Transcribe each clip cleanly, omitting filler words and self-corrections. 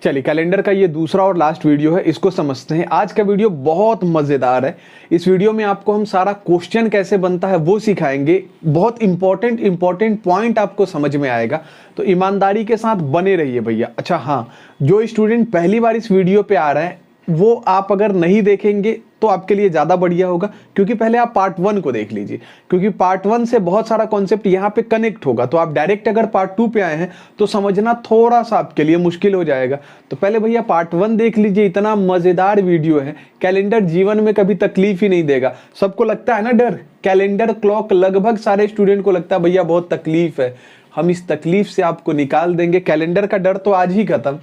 चलिए, कैलेंडर का ये दूसरा और लास्ट वीडियो है, इसको समझते हैं। आज का वीडियो बहुत मज़ेदार है। इस वीडियो में आपको हम सारा क्वेश्चन कैसे बनता है वो सिखाएंगे। बहुत इंपॉर्टेंट पॉइंट आपको समझ में आएगा, तो ईमानदारी के साथ बने रहिए भैया। अच्छा हाँ, जो स्टूडेंट पहली बार इस वीडियो पे आ रहे हैं वो आप अगर नहीं देखेंगे तो आपके लिए ज़्यादा बढ़िया होगा, क्योंकि पहले आप पार्ट 1 को देख लीजिए, क्योंकि पार्ट 1 से बहुत सारा कॉन्सेप्ट यहाँ पे कनेक्ट होगा। तो आप डायरेक्ट अगर पार्ट 2 पे आए हैं तो समझना थोड़ा सा आपके लिए मुश्किल हो जाएगा। तो पहले भैया पार्ट 1 देख लीजिए, इतना मज़ेदार वीडियो है। कैलेंडर जीवन में कभी तकलीफ ही नहीं देगा। सबको लगता है ना डर, कैलेंडर क्लॉक, लगभग सारे स्टूडेंट को लगता है भैया बहुत तकलीफ है। हम इस तकलीफ से आपको निकाल देंगे। कैलेंडर का डर तो आज ही खत्म,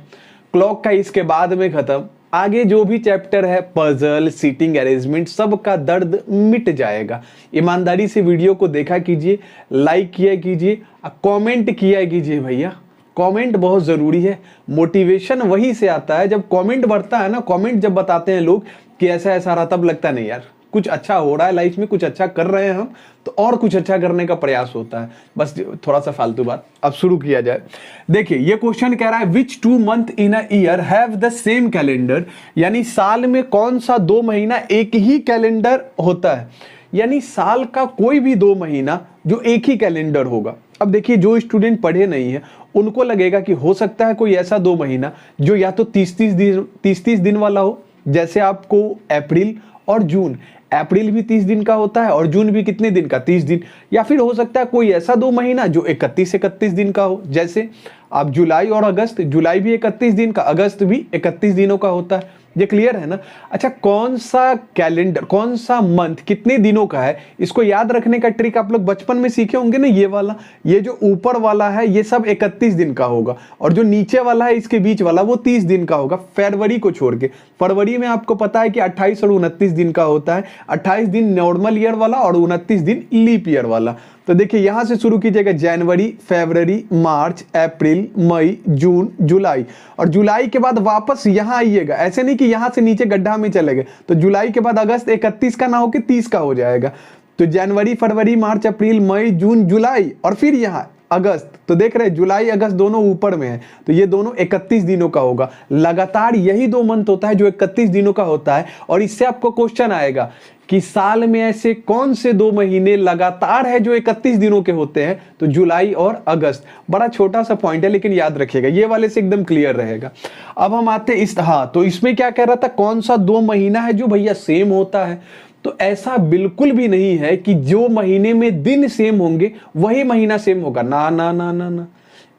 क्लॉक का इसके बाद में खत्म। आगे जो भी चैप्टर है, पजल, सीटिंग अरेंजमेंट, सब का दर्द मिट जाएगा। ईमानदारी से वीडियो को देखा कीजिए, लाइक किया कीजिए, कमेंट किया कीजिए भैया। कमेंट बहुत ज़रूरी है। मोटिवेशन वहीं से आता है जब कमेंट बढ़ता है ना। कमेंट जब बताते हैं लोग कि ऐसा ऐसा रहा, तब लगता नहीं यार कुछ अच्छा हो रहा है लाइफ में, कुछ अच्छा कर रहे हैं हम, तो और कुछ अच्छा करने का प्रयास होता है। बस थोड़ा सा फालतू बात, अब शुरू किया जाए। देखिए ये क्वेश्चन कह रहा है विच 2 month in a year have the same calendar, यानी साल में कौन सा 2 महीना एक ही कैलेंडर होता है। यानी साल का कोई भी 2 महीना जो एक ही कैलेंडर होगा। अब देखिए जो स्टूडेंट पढ़े नहीं है उनको लगेगा कि हो सकता है कोई ऐसा 2 महीना जो या तो 30 दिन वाला हो, जैसे आपको अप्रैल और जून। अप्रैल भी 30 दिन का होता है और जून भी कितने दिन का, 30 दिन। या फिर हो सकता है कोई ऐसा 2 महीना जो 31 दिन का हो, जैसे आप जुलाई और अगस्त। जुलाई भी 31 दिन का, अगस्त भी 31 दिनों का होता है। ये क्लियर है ना। अच्छा, कौन सा कैलेंडर, कौन सा मंथ कितने दिनों का है, इसको याद रखने का ट्रिक आप लोग बचपन में सीखे होंगे ना। ये वाला, ये जो ऊपर वाला है ये सब 31 दिन का होगा, और जो नीचे वाला है इसके बीच वाला वो 30 दिन का होगा, फरवरी को छोड़ के। फरवरी में आपको पता है कि 28 और 29 दिन का होता है। 28 दिन नॉर्मल ईयर वाला और 29 दिन लीप ईयर वाला। तो देखिए यहां से शुरू कीजिएगा, जनवरी, फरवरी, मार्च, अप्रैल, मई, जून, जुलाई, और जुलाई के बाद वापस यहां आइएगा। ऐसे नहीं कि यहां से नीचे गड्ढा में चले गए। तो जुलाई के बाद अगस्त 31 का ना होके 30 का हो जाएगा। तो जनवरी, फरवरी, मार्च, अप्रैल, मई, जून, जुलाई, और फिर यहां अगस्त। तो देख रहे हैं जुलाई अगस्त दोनों ऊपर में है, तो ये दोनों 31 दिनों का होगा। लगातार यही 2 मंथ होता है जो 31 दिनों का होता है। और इससे आपको क्वेश्चन आएगा कि साल में ऐसे कौन से 2 महीने लगातार है जो 31 दिनों के होते हैं, तो जुलाई और अगस्त। बड़ा छोटा सा पॉइंट है लेकिन याद रखिएगा, ये वाले से एकदम क्लियर रहेगा। अब हम आते इस, हाँ, तो इसमें क्या कह रहा था, कौन सा 2 महीना है जो भैया सेम होता है। तो ऐसा बिल्कुल भी नहीं है कि जो महीने में दिन सेम होंगे वही महीना सेम होगा। ना ना ना ना ना,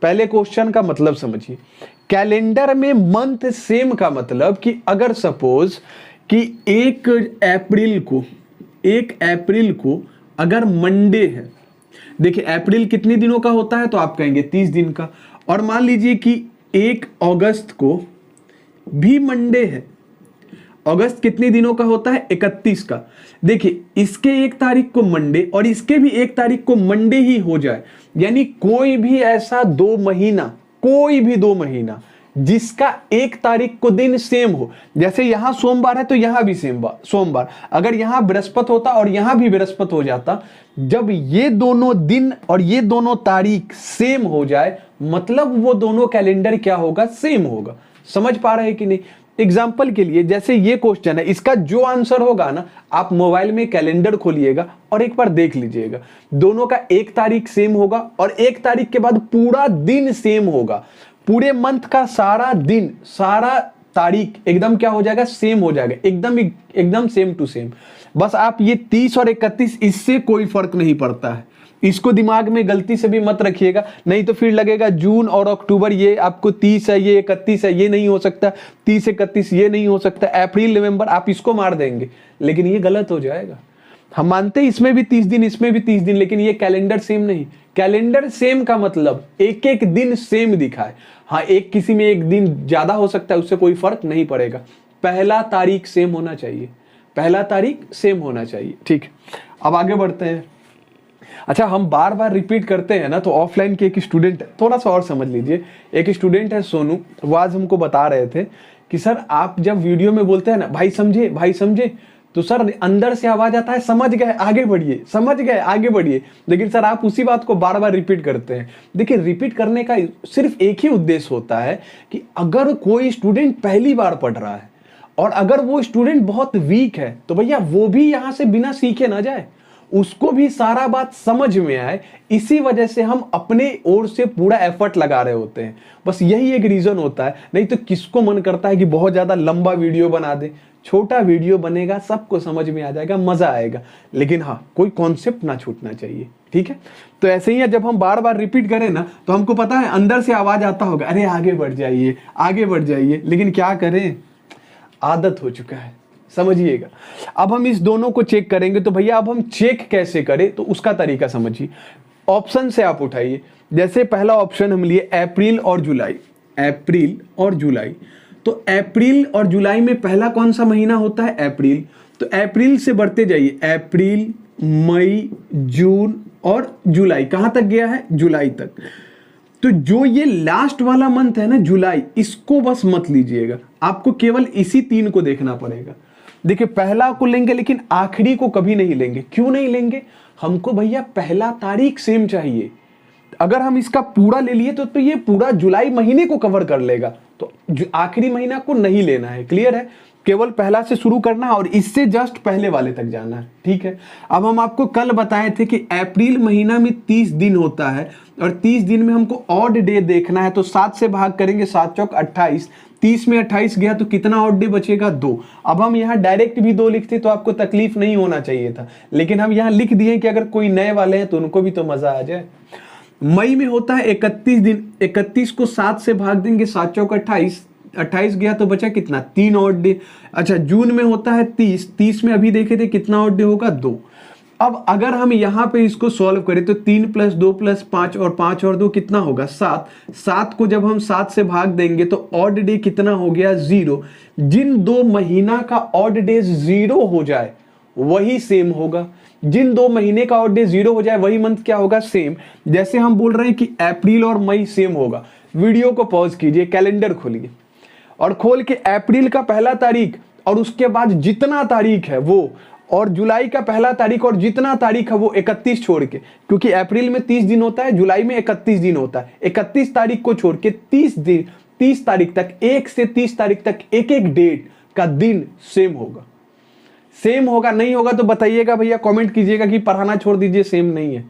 पहले क्वेश्चन का मतलब समझिए। कैलेंडर में मंथ सेम का मतलब कि अगर सपोज कि 1 अप्रैल को अगर मंडे है, देखिए अप्रैल कितने दिनों का होता है, तो आप कहेंगे 30 दिन का। और मान लीजिए कि 1 अगस्त को भी मंडे है, अगस्त कितने दिनों का होता है, 31 का। देखिए इसके 1 तारीख को मंडे और इसके भी 1 तारीख को मंडे ही हो जाए, यानी कोई भी ऐसा 2 महीना, कोई भी 2 महीना जिसका 1 तारीख को दिन सेम हो। जैसे यहां सोमवार है तो यहां भी सोमवार, अगर यहां बृहस्पति होता और यहां भी बृहस्पति हो जाता, जब ये दोनों दिन और ये दोनों तारीख सेम हो जाए, मतलब वो दोनों कैलेंडर क्या होगा, सेम होगा। समझ पा रहे हैं कि नहीं। एग्जाम्पल के लिए जैसे ये क्वेश्चन है, इसका जो आंसर होगा ना, आप मोबाइल में कैलेंडर खोलिएगा और एक बार देख लीजिएगा, दोनों का 1 तारीख सेम होगा और 1 तारीख के बाद पूरा दिन सेम होगा। पूरे मंथ का सारा दिन, सारा तारीख एकदम क्या हो जाएगा, सेम हो जाएगा, एकदम सेम टू सेम। बस आप ये 30 और 31, इससे कोई फर्क नहीं पड़ता है। इसको दिमाग में गलती से भी मत रखिएगा, नहीं तो फिर लगेगा जून और अक्टूबर ये आपको 30 है, ये 31 है, ये नहीं हो सकता। 30 31 ये नहीं हो सकता। अप्रैल नवंबर आप इसको मार देंगे, लेकिन ये गलत हो जाएगा। हम मानते हैं इसमें भी 30 दिन, इसमें भी 30 दिन, लेकिन ये कैलेंडर सेम नहीं। कैलेंडर सेम का मतलब एक एक दिन सेम दिखाए। हाँ, एक किसी में 1 दिन ज्यादा हो सकता है, उससे कोई फर्क नहीं पड़ेगा। पहला तारीख सेम होना चाहिए, पहला तारीख सेम होना चाहिए। ठीक, अब आगे बढ़ते हैं। अच्छा, हम बार बार रिपीट करते हैं ना, तो ऑफलाइन के एक स्टूडेंट, थोड़ा सा और समझ लीजिए, एक स्टूडेंट है सोनू, वो आज हमको बता रहे थे कि सर आप जब वीडियो में बोलते हैं ना भाई समझे, तो सर अंदर से आवाज आता है समझ गए आगे बढ़िए, समझ गए आगे बढ़िए, लेकिन सर आप उसी बात को बार बार रिपीट करते हैं। देखिए रिपीट करने का सिर्फ एक ही उद्देश्य होता है कि अगर कोई स्टूडेंट पहली बार पढ़ रहा है और अगर वो स्टूडेंट बहुत वीक है तो भैया वो भी यहां से बिना सीखे ना जाए, उसको भी सारा बात समझ में आए। इसी वजह से हम अपने ओर से पूरा एफर्ट लगा रहे होते हैं, बस यही एक रीजन होता है। नहीं तो किसको मन करता है कि बहुत ज्यादा लंबा वीडियो बना दे, छोटा वीडियो बनेगा, सबको समझ में आ जाएगा, मजा आएगा, लेकिन हाँ कोई कॉन्सेप्ट ना छूटना चाहिए, ठीक है। तो ऐसे ही है, जब हम बार बार रिपीट करें ना तो हमको पता है अंदर से आवाज आता होगा अरे आगे बढ़ जाइए आगे बढ़ जाइए, लेकिन क्या करें, आदत हो चुका है, समझिएगा। अब हम इस दोनों को चेक करेंगे, तो भैया अब हम चेक कैसे करें, तो उसका तरीका समझिए। ऑप्शन से आप उठाइए, जैसे पहला ऑप्शन हम लिए अप्रैल और जुलाई, अप्रैल और जुलाई। तो अप्रैल और जुलाई में पहला कौन सा महीना होता है, अप्रैल। तो अप्रैल से बढ़ते जाइए, अप्रैल, मई, जून और जुलाई, कहां तक गया है, जुलाई तक। तो जो ये लास्ट वाला मंथ है ना जुलाई, इसको बस मत लीजिएगा, आपको केवल इसी 3 को देखना पड़ेगा। देखिए पहला को लेंगे लेकिन आखिरी को कभी नहीं लेंगे। क्यों नहीं लेंगे, हमको भैया पहला तारीख सेम चाहिए। अगर हम इसका पूरा ले लिए तो ये पूरा जुलाई महीने को कवर कर लेगा, तो आखिरी महीना को नहीं लेना है, क्लियर है। केवल पहला से शुरू करना है और इससे जस्ट पहले वाले तक जाना है, ठीक है। अब हम आपको कल बताए थे कि अप्रैल महीना में 30 दिन होता है और 30 दिन में हमको ऑड डे देखना है, तो 7 से भाग करेंगे, 7 चौक 28, 30 में 28 गया तो कितना ऑड डे बचेगा, 2। अब हम यहाँ डायरेक्ट भी 2 लिखते तो आपको तकलीफ नहीं होना चाहिए था, लेकिन हम यहाँ लिख दिए कि अगर कोई नए वाले हैं तो उनको भी तो मजा आ जाए। मई में होता है 31 दिन, 31 को 7 से भाग देंगे, 7 चौक 28, 28 गया तो बचा कितना, 3 ऑड डे। अच्छा जून में होता है 30, 30 में अभी देखे थे कितना ऑड डे होगा, 2। अब अगर हम यहाँ पे इसको सॉल्व करें तो 3 + 2 + 5 और 5 और 2 कितना होगा, 7। 7 को जब हम 7 से भाग देंगे तो ऑड डे कितना हो गया, 0। जिन 2 महीना का ऑड डे 0 हो जाए वही सेम होगा, जिन 2 महीने का ऑड डे 0 हो जाए वही मंथ क्या होगा, सेम। जैसे हम बोल रहे हैं कि अप्रैल और मई सेम होगा, वीडियो को पॉज कीजिए, कैलेंडर खोलिए और खोल के अप्रैल का पहला तारीख और उसके बाद जितना तारीख है वो, और जुलाई का पहला तारीख और जितना तारीख है वो 31 छोड़ के, क्योंकि अप्रैल में 30 दिन होता है, जुलाई में 31 दिन होता है, 31 तारीख को छोड़ के 30 तारीख तक, 1 से 30 तारीख तक एक एक डेट का दिन सेम होगा। सेम होगा, नहीं होगा तो बताइएगा भैया, कमेंट कीजिएगा कि पढ़ाना छोड़ दीजिए, सेम नहीं है,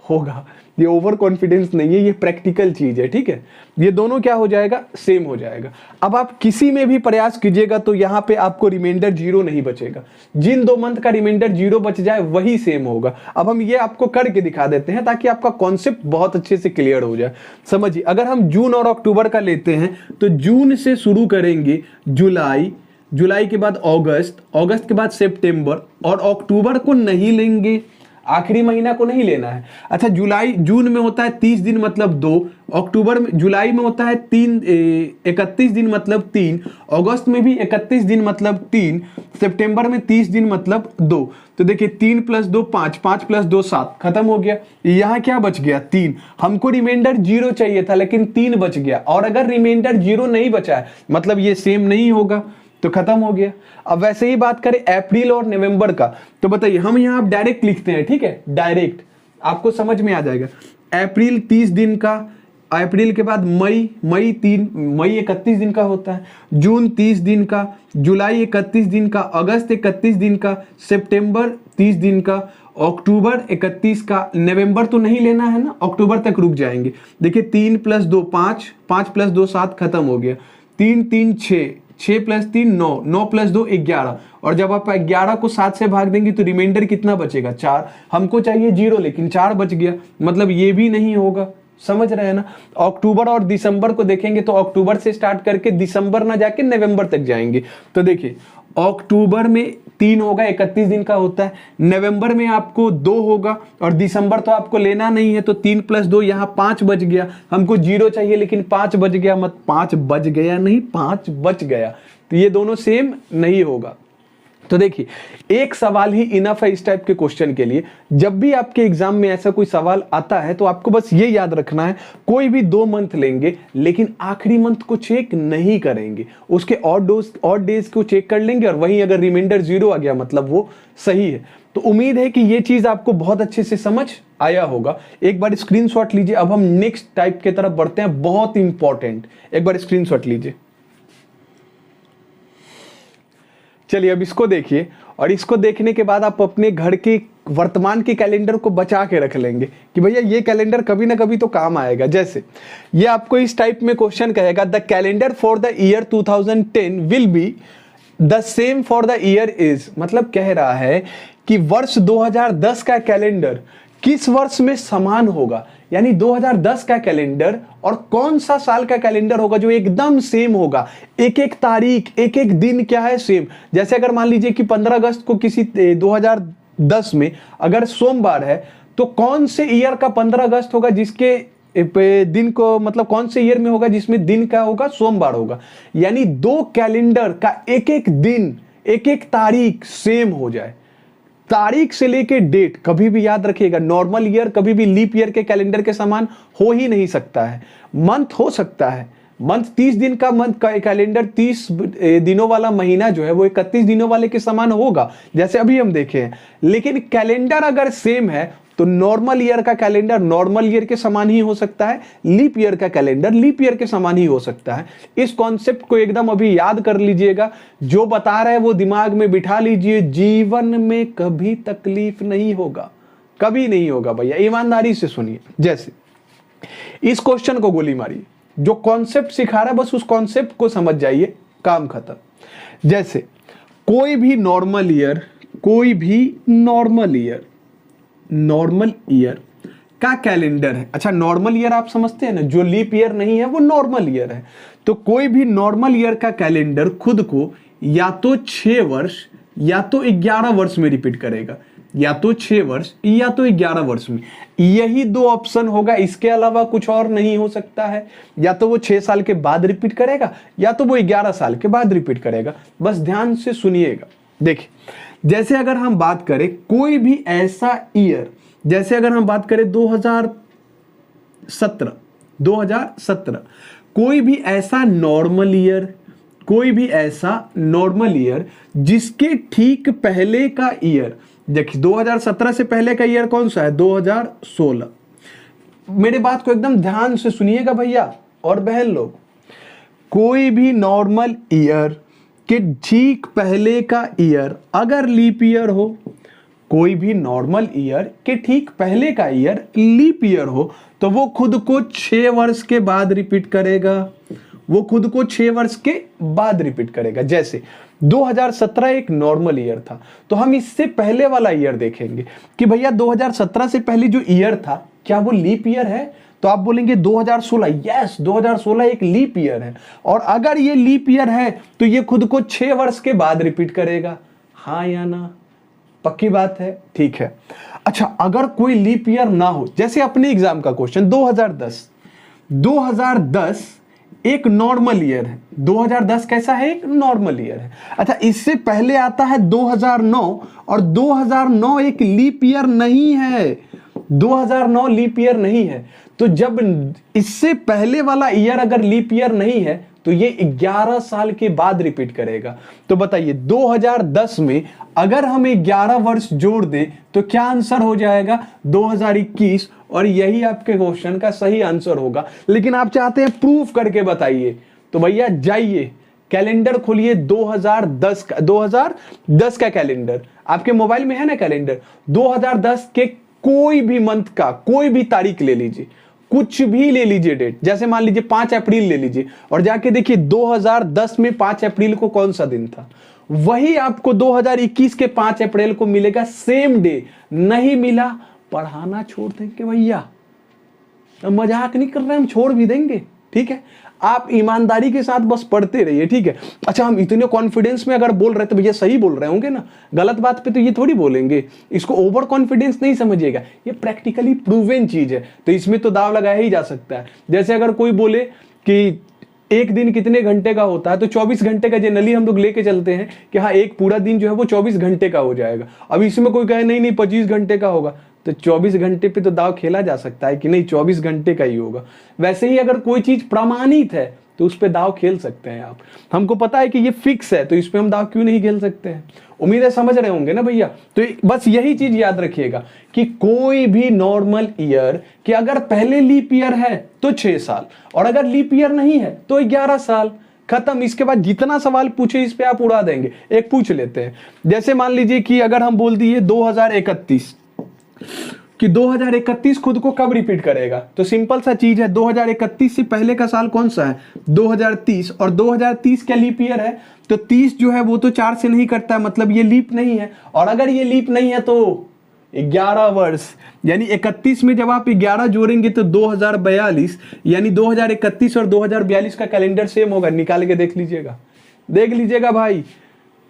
होगा। ये ओवर कॉन्फिडेंस नहीं है, ये प्रैक्टिकल चीज है, ठीक है। ये दोनों क्या हो जाएगा, सेम हो जाएगा। अब आप किसी में भी प्रयास कीजिएगा तो यहाँ पे आपको रिमाइंडर 0 नहीं बचेगा, जिन 2 मंथ का रिमाइंडर 0 बच जाए वही सेम होगा। अब हम ये आपको करके दिखा देते हैं ताकि आपका कॉन्सेप्ट बहुत अच्छे से क्लियर हो जाए। समझिए, अगर हम जून और अक्टूबर का लेते हैं तो जून से शुरू करेंगे जुलाई, जुलाई के बाद अगस्त, अगस्त के बाद सितंबर, और अक्टूबर को नहीं लेंगे, आखिरी महीना को नहीं लेना है। अच्छा जून में होता है 30 दिन मतलब 2, अक्टूबर में, जुलाई में होता है 31 दिन मतलब 3, अगस्त में भी 31 दिन मतलब 3, सितंबर में 30 दिन मतलब 2। तो देखिए 3 + 2 5, 5 + 2 7, खत्म हो गया। यहाँ क्या बच गया, 3। हमको रिमाइंडर 0 चाहिए था लेकिन 3 बच गया, और अगर रिमाइंडर 0 नहीं बचा है मतलब ये सेम नहीं होगा, तो खत्म हो गया। अब वैसे ही बात करें अप्रैल और नवंबर का, तो बताइए, हम यहाँ डायरेक्ट लिखते हैं, ठीक है, डायरेक्ट आपको समझ में आ जाएगा। अप्रैल 30 दिन का, अप्रैल के बाद मई 31 दिन का होता है, जून 30 दिन का, जुलाई 31 दिन का, अगस्त 31 दिन का, सितंबर 30 दिन का, अक्टूबर 31 का, नवंबर तो नहीं लेना है ना, अक्टूबर तक रुक जाएंगे। देखिए 3 + 2 5, 5 + 2 7, खत्म हो गया। 3 3 6, 6 + 3 9, 9 + 2 11, और जब आप 11 को 7 से भाग देंगे तो रिमाइंडर कितना बचेगा, 4। हमको चाहिए 0 लेकिन 4 बच गया, मतलब ये भी नहीं होगा, समझ रहे हैं ना। अक्टूबर और दिसंबर को देखेंगे तो अक्टूबर से स्टार्ट करके दिसंबर ना जाके नवंबर तक जाएंगे। तो देखिए अक्टूबर में 3 होगा, 31 दिन का होता है, नवंबर में आपको 2 होगा, और दिसंबर तो आपको लेना नहीं है, तो 3 + 2 यहाँ 5 बच गया। हमको 0 चाहिए लेकिन 5 बच गया, मत 5 बच गया नहीं, 5 बच गया, तो ये दोनों सेम नहीं होगा। तो देखिए, एक सवाल ही इनफ है इस टाइप के क्वेश्चन के लिए। जब भी आपके एग्जाम में ऐसा कोई सवाल आता है तो आपको बस ये याद रखना है, कोई भी 2 मंथ लेंगे लेकिन आखिरी मंथ को चेक नहीं करेंगे, उसके ऑड डेज को चेक कर लेंगे और वहीं अगर रिमाइंडर 0 आ गया मतलब वो सही है। तो उम्मीद है कि ये चीज आपको बहुत अच्छे से समझ आया होगा। एक बार स्क्रीनशॉट लीजिए। अब हम नेक्स्ट टाइप की तरफ बढ़ते हैं, बहुत इंपॉर्टेंट। एक बार स्क्रीनशॉट लीजिए। चलिए अब इसको देखिए, और इसको देखने के बाद आप अपने घर के वर्तमान के कैलेंडर को बचा के रख लेंगे कि भैया ये कैलेंडर कभी ना कभी तो काम आएगा। जैसे ये आपको इस टाइप में क्वेश्चन कहेगा, the calendar for the year 2010 will be the same for the year is, मतलब कह रहा है कि वर्ष 2010 का कैलेंडर किस वर्ष में समान होगा, यानी 2010 का कैलेंडर और कौन सा साल का कैलेंडर होगा जो एकदम सेम होगा, एक एक तारीख एक एक दिन क्या है सेम। जैसे अगर मान लीजिए कि 15 अगस्त को किसी 2010 में अगर सोमवार है तो कौन से ईयर का 15 अगस्त होगा जिसके दिन को, मतलब कौन से ईयर में होगा जिसमें दिन का होगा सोमवार होगा। यानी 2 कैलेंडर का एक एक दिन एक एक तारीख सेम हो जाए, तारीख से लेके डेट। कभी भी याद रखिएगा, नॉर्मल ईयर कभी भी लीप ईयर के कैलेंडर के समान हो ही नहीं सकता है। मंथ हो सकता है, मंथ 30 दिन का मंथ का कैलेंडर 30 दिनों वाला महीना जो है वो 31 दिनों वाले के समान होगा, जैसे अभी हम देखे हैं। लेकिन कैलेंडर अगर सेम है तो नॉर्मल ईयर का कैलेंडर नॉर्मल ईयर के समान ही हो सकता है, लीप ईयर का कैलेंडर लीप ईयर के समान ही हो सकता है। इस कॉन्सेप्ट को एकदम अभी याद कर लीजिएगा, जो बता रहे हैं वो दिमाग में बिठा लीजिए। जीवन में कभी तकलीफ नहीं होगा, कभी नहीं होगा भैया, ईमानदारी से सुनिए। जैसे इस क्वेश्चन को गोली मारिए, जो कॉन्सेप्ट सिखा रहा है बस उस कॉन्सेप्ट को समझ जाइए, काम खत्म। जैसे कोई भी नॉर्मल ईयर का कैलेंडर है। अच्छा, नॉर्मल ईयर आप समझते हैं ना, जो लीप ईयर नहीं है वो नॉर्मल ईयर है। तो कोई भी नॉर्मल ईयर का कैलेंडर खुद को या तो 6 वर्ष या तो 11 वर्ष में रिपीट करेगा, या तो 6 वर्ष या तो 11 वर्ष में। यही 2 ऑप्शन होगा, इसके अलावा कुछ और नहीं हो सकता है। या तो वो 6 साल के बाद रिपीट करेगा या तो वो 11 साल के बाद रिपीट करेगा। बस ध्यान से सुनिएगा। देखिए, जैसे अगर हम बात करें कोई भी ऐसा ईयर, जैसे अगर हम बात करें 2017, कोई भी ऐसा नॉर्मल ईयर जिसके ठीक पहले का ईयर, देखिए 2017 से पहले का ईयर कौन सा है, 2016। मेरे बात को एकदम ध्यान से सुनिएगा भैया और बहन लोग। कोई भी नॉर्मल ईयर के ठीक पहले का ईयर अगर लीप ईयर हो, कोई भी नॉर्मल ईयर के ठीक पहले का ईयर लीप ईयर हो तो वो खुद को 6 वर्ष के बाद रिपीट करेगा, वो खुद को 6 वर्ष के बाद रिपीट करेगा। जैसे 2017 एक नॉर्मल ईयर था तो हम इससे पहले वाला ईयर देखेंगे कि भैया 2017 से पहले जो ईयर था क्या वो लीप ईयर है, तो आप बोलेंगे 2016। यस, 2016 एक लीप ईयर है, और अगर ये लीप ईयर है तो ये खुद को 6 वर्ष के बाद रिपीट करेगा। हाँ या ना, पक्की बात है, ठीक है। अच्छा, अगर कोई लीप ईयर ना हो, जैसे अपने एग्जाम का क्वेश्चन 2010 एक नॉर्मल ईयर है। 2010 कैसा है, एक नॉर्मल ईयर है। अच्छा, इससे पहले आता है 2009, और 2009 एक लीप ईयर नहीं है, 2009 लीप ईयर नहीं है। तो जब इससे पहले वाला ईयर अगर लीप ईयर नहीं है तो ये 11 साल के बाद रिपीट करेगा। तो बताइए 2010 में अगर हम 11 वर्ष जोड़ दें तो क्या आंसर हो जाएगा, 2021, और यही आपके क्वेश्चन का सही आंसर होगा। लेकिन आप चाहते हैं प्रूफ करके बताइए, तो भैया जाइए कैलेंडर खोलिए 2010 का कैलेंडर आपके मोबाइल में है ना। कैलेंडर 2010 के कोई भी मंथ का कोई भी तारीख ले लीजिए, कुछ भी ले लीजिए डेट, जैसे मान लीजिए 5 अप्रैल ले लीजिए और जाके देखिए 2010 में 5 अप्रैल को कौन सा दिन था, वही आपको 2021 के 5 अप्रैल को मिलेगा, सेम डे। नहीं मिला, पढ़ाना छोड़ देंगे भैया, मजाक नहीं कर रहे, हम छोड़ भी देंगे, ठीक है। आप ईमानदारी के साथ बस पढ़ते रहिए, ठीक है। अच्छा, हम इतने कॉन्फिडेंस में अगर बोल रहे तो भैया सही बोल रहे होंगे ना, गलत बात पे तो ये थोड़ी बोलेंगे। इसको ओवर कॉन्फिडेंस नहीं समझिएगा, ये प्रैक्टिकली प्रूवन चीज है, तो इसमें तो दाव लगाया ही जा सकता है। जैसे अगर कोई बोले कि एक दिन कितने घंटे का होता है, तो 24 घंटे का जनरली हम लोग लेके चलते हैं कि हाँ एक पूरा दिन जो है वो 24 घंटे का हो जाएगा। अब इसमें कोई कहे नहीं नहीं 25 घंटे का होगा, तो 24 घंटे पे तो दाव खेला जा सकता है कि नहीं 24 घंटे का ही होगा। वैसे ही अगर कोई चीज प्रमाणित है तो उस पर दाव खेल सकते हैं आप। हमको पता है कि ये फिक्स है तो इस पर हम दाव क्यों नहीं खेल सकते हैं। उम्मीद है समझ रहे होंगे ना भैया। तो बस यही चीज याद रखिएगा कि कोई भी नॉर्मल ईयर कि अगर पहले लीप ईयर है तो 6 साल और अगर लीप ईयर नहीं है तो 11 साल, खत्म। इसके बाद जितना सवाल पूछे इस पे आप उड़ा देंगे। एक पूछ लेते हैं, जैसे मान लीजिए कि अगर हम बोल दिए 2031 कि 2031 खुद को कब रिपीट करेगा, तो सिंपल सा चीज है 2031 से पहले का साल कौन सा है 2030, और 2030 क्या लीप ईयर है, तो 30 जो है वो तो 4 से नहीं कटता है, मतलब ये लीप नहीं है। और अगर ये लीप नहीं है तो 11 वर्ष, यानी 31 में जब आप 11 जोड़ेंगे तो 2042, यानी 2031 और 2042 का कैलेंडर सेम होगा। निकाल के देख लीजिएगा भाई,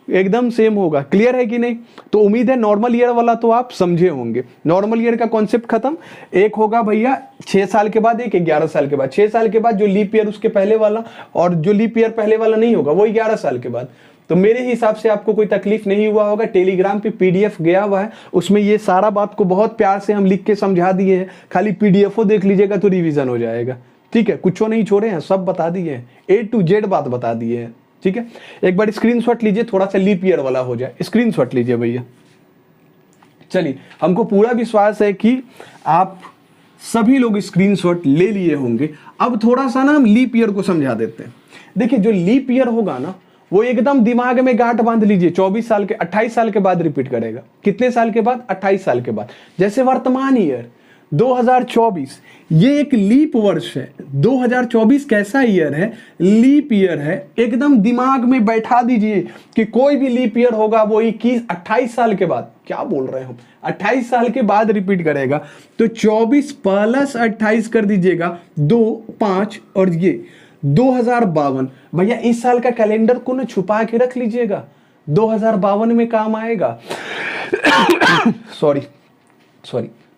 एकदम सेम होगा। क्लियर है कि नहीं। तो उम्मीद है नॉर्मल ईयर वाला तो आप समझे होंगे। नॉर्मल ईयर का कॉन्सेप्ट खत्म। एक होगा भैया 6 साल के बाद, एक 11 साल के बाद। 6 साल के बाद जो लीप ईयर उसके पहले वाला, और जो लीप ईयर पहले वाला नहीं होगा वो 11 साल के बाद। तो मेरे हिसाब से आपको कोई तकलीफ नहीं हुआ होगा। टेलीग्राम पे पीडीएफ गया हुआ है, उसमें ये सारा बात को बहुत प्यार से हम लिख के समझा दिए हैं। खाली पीडीएफ देख लीजिएगा तो रिवीजन हो जाएगा। ठीक है, कुछ नहीं छोड़े हैं, सब बता दिए हैं, A to Z बात बता दिए हैं। ठीक है, एक बार स्क्रीनशॉट लीजिए, थोड़ा सा लीप ईयर वाला हो जाए। स्क्रीनशॉट लीजिए भैया। चलिए, हमको पूरा विश्वास है कि आप सभी लोग स्क्रीनशॉट ले लिए होंगे। अब थोड़ा सा ना हम लीप ईयर को समझा देते हैं। देखिए, जो लीप ईयर होगा ना वो एकदम दिमाग में गांठ बांध लीजिए। 28 साल के बाद रिपीट करेगा। कितने साल के बाद? 28 साल के बाद। जैसे वर्तमान ईयर 2024, ये एक लीप वर्ष है। 2024 कैसा ईयर है? लीप ईयर है। एकदम दिमाग में बैठा दीजिए कि कोई भी लीप ईयर होगा वो 28 साल के बाद, क्या बोल रहे हो, 28 साल के बाद रिपीट करेगा। तो 24 + 28 कर दीजिएगा, 2, 5 और ये 2052। भैया इस साल का कैलेंडर को ना छुपा के रख लीजिएगा, 2052 में काम आएगा। सॉरी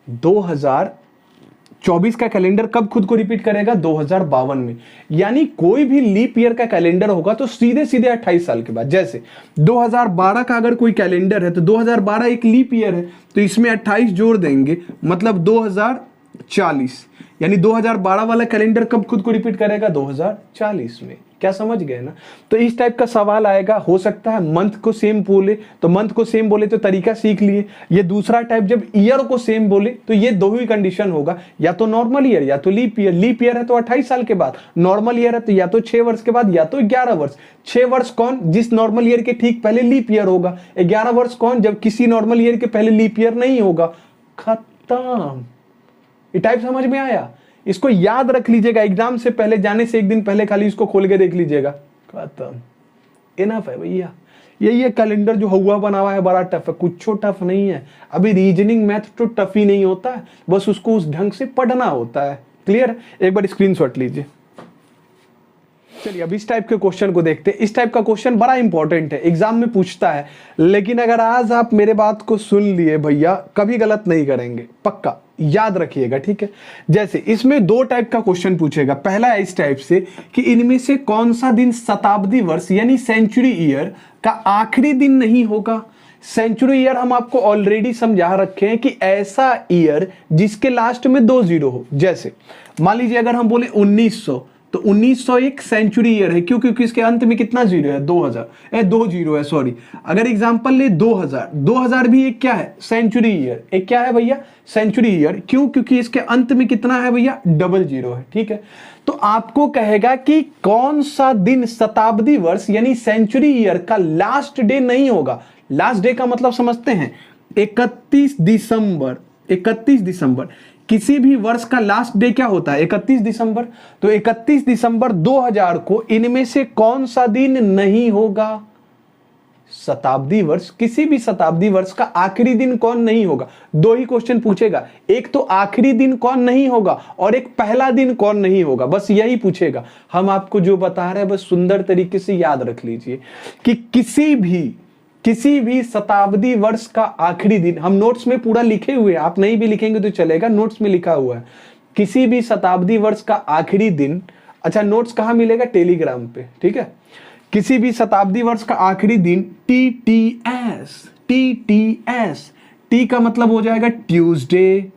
2024 का कैलेंडर कब खुद को रिपीट करेगा? 2052 में। यानी कोई भी लीप ईयर का कैलेंडर होगा तो सीधे 28 साल के बाद। जैसे 2012 का अगर कोई कैलेंडर है तो 2012 एक लीप ईयर है, तो इसमें 28 जोड़ देंगे, मतलब 2040। यानी 2012 वाला कैलेंडर कब खुद को रिपीट करेगा? 2040 में। क्या समझ गए ना। तो इस टाइप का सवाल आएगा। हो सकता है मंथ को सेम बोले, तो मंथ को सेम बोले तो तरीका सीख लिए। ये दूसरा टाइप जब ईयर को सेम बोले तो ये दो ही कंडीशन होगा, या तो नॉर्मल ईयर या तो लीप ईयर। लीप ईयर है तो 28 साल के बाद, नॉर्मल ईयर है तो या तो 6 वर्ष के बाद या तो 11 वर्ष। 6 वर्ष कौन? जिस नॉर्मल ईयर के ठीक पहले लीप ईयर होगा। 11 वर्ष कौन? जब किसी नॉर्मल ईयर के पहले लीप ईयर नहीं होगा। खत्म। ये टाइप समझ में आया? इसको याद रख लीजिएगा। एग्जाम से पहले, जाने से एक दिन पहले खाली इसको खोल के देख लीजिएगा। खत्म। इनफ है भैया। ये कैलेंडर जो हुआ बना हुआ है बड़ा टफ है, कुछ टफ नहीं है। अभी रीजनिंग मैथ तो टफ ही नहीं होता है, बस उसको उस ढंग से पढ़ना होता है। क्लियर? एक बार स्क्रीनशॉट लीजिए। चलिए अब इस टाइप के क्वेश्चन को देखते हैं। इस टाइप का क्वेश्चन बड़ा इंपॉर्टेंट है, एग्जाम में पूछता है। लेकिन अगर आज आप मेरे बात को सुन लिए भैया, कभी गलत नहीं करेंगे, पक्का याद रखिएगा। ठीक है, जैसे इसमें 2 टाइप का क्वेश्चन पूछेगा। पहला है इस टाइप से कि इनमें से कौन सा दिन शताब्दी वर्ष यानी सेंचुरी ईयर का आखिरी दिन नहीं होगा। सेंचुरी ईयर हम आपको ऑलरेडी समझा रखे हैं कि ऐसा ईयर जिसके लास्ट में 2 जीरो हो। जैसे मान लीजिए अगर हम बोले 1900, तो 1900 एक सेंचुरी ईयर है। क्यों? क्योंकि इसके अंत में कितना जीरो है? 2 जीरो है, सॉरी। अगर एग्जांपल ले 2000 भी एक क्या है? Century year. एक क्या है भैया? Century year. क्यों? क्योंकि इसके अंत में कितना है भैया? 00 है। ठीक है, तो आपको कहेगा कि कौन सा दिन शताब्दी वर्ष यानी सेंचुरी ईयर का लास्ट डे नहीं होगा। लास्ट डे का मतलब समझते हैं, 31 दिसंबर। किसी भी वर्ष का लास्ट डे क्या होता है? 31 दिसंबर। तो 31 दिसंबर 2000 को इनमें से कौन सा दिन नहीं होगा? शताब्दी वर्ष। किसी भी शताब्दी वर्ष का आखिरी दिन कौन नहीं होगा? 2 ही क्वेश्चन पूछेगा, एक तो आखिरी दिन कौन नहीं होगा और एक पहला दिन कौन नहीं होगा। बस यही पूछेगा। हम आपको जो बता रहे हैं बस सुंदर तरीके से याद रख लीजिए कि किसी भी शताब्दी वर्ष का आखिरी दिन, हम नोट्स में पूरा लिखे हुए हैं, आप नहीं भी लिखेंगे तो चलेगा, नोट्स में लिखा हुआ है। किसी भी शताब्दी वर्ष का आखिरी दिन अच्छा, नोट्स कहाँ मिलेगा? टेलीग्राम पे, ठीक है। किसी भी शताब्दी वर्ष का आखिरी दिन TTS, TTS, टी का मतलब हो जाएगा ट्यूसडे,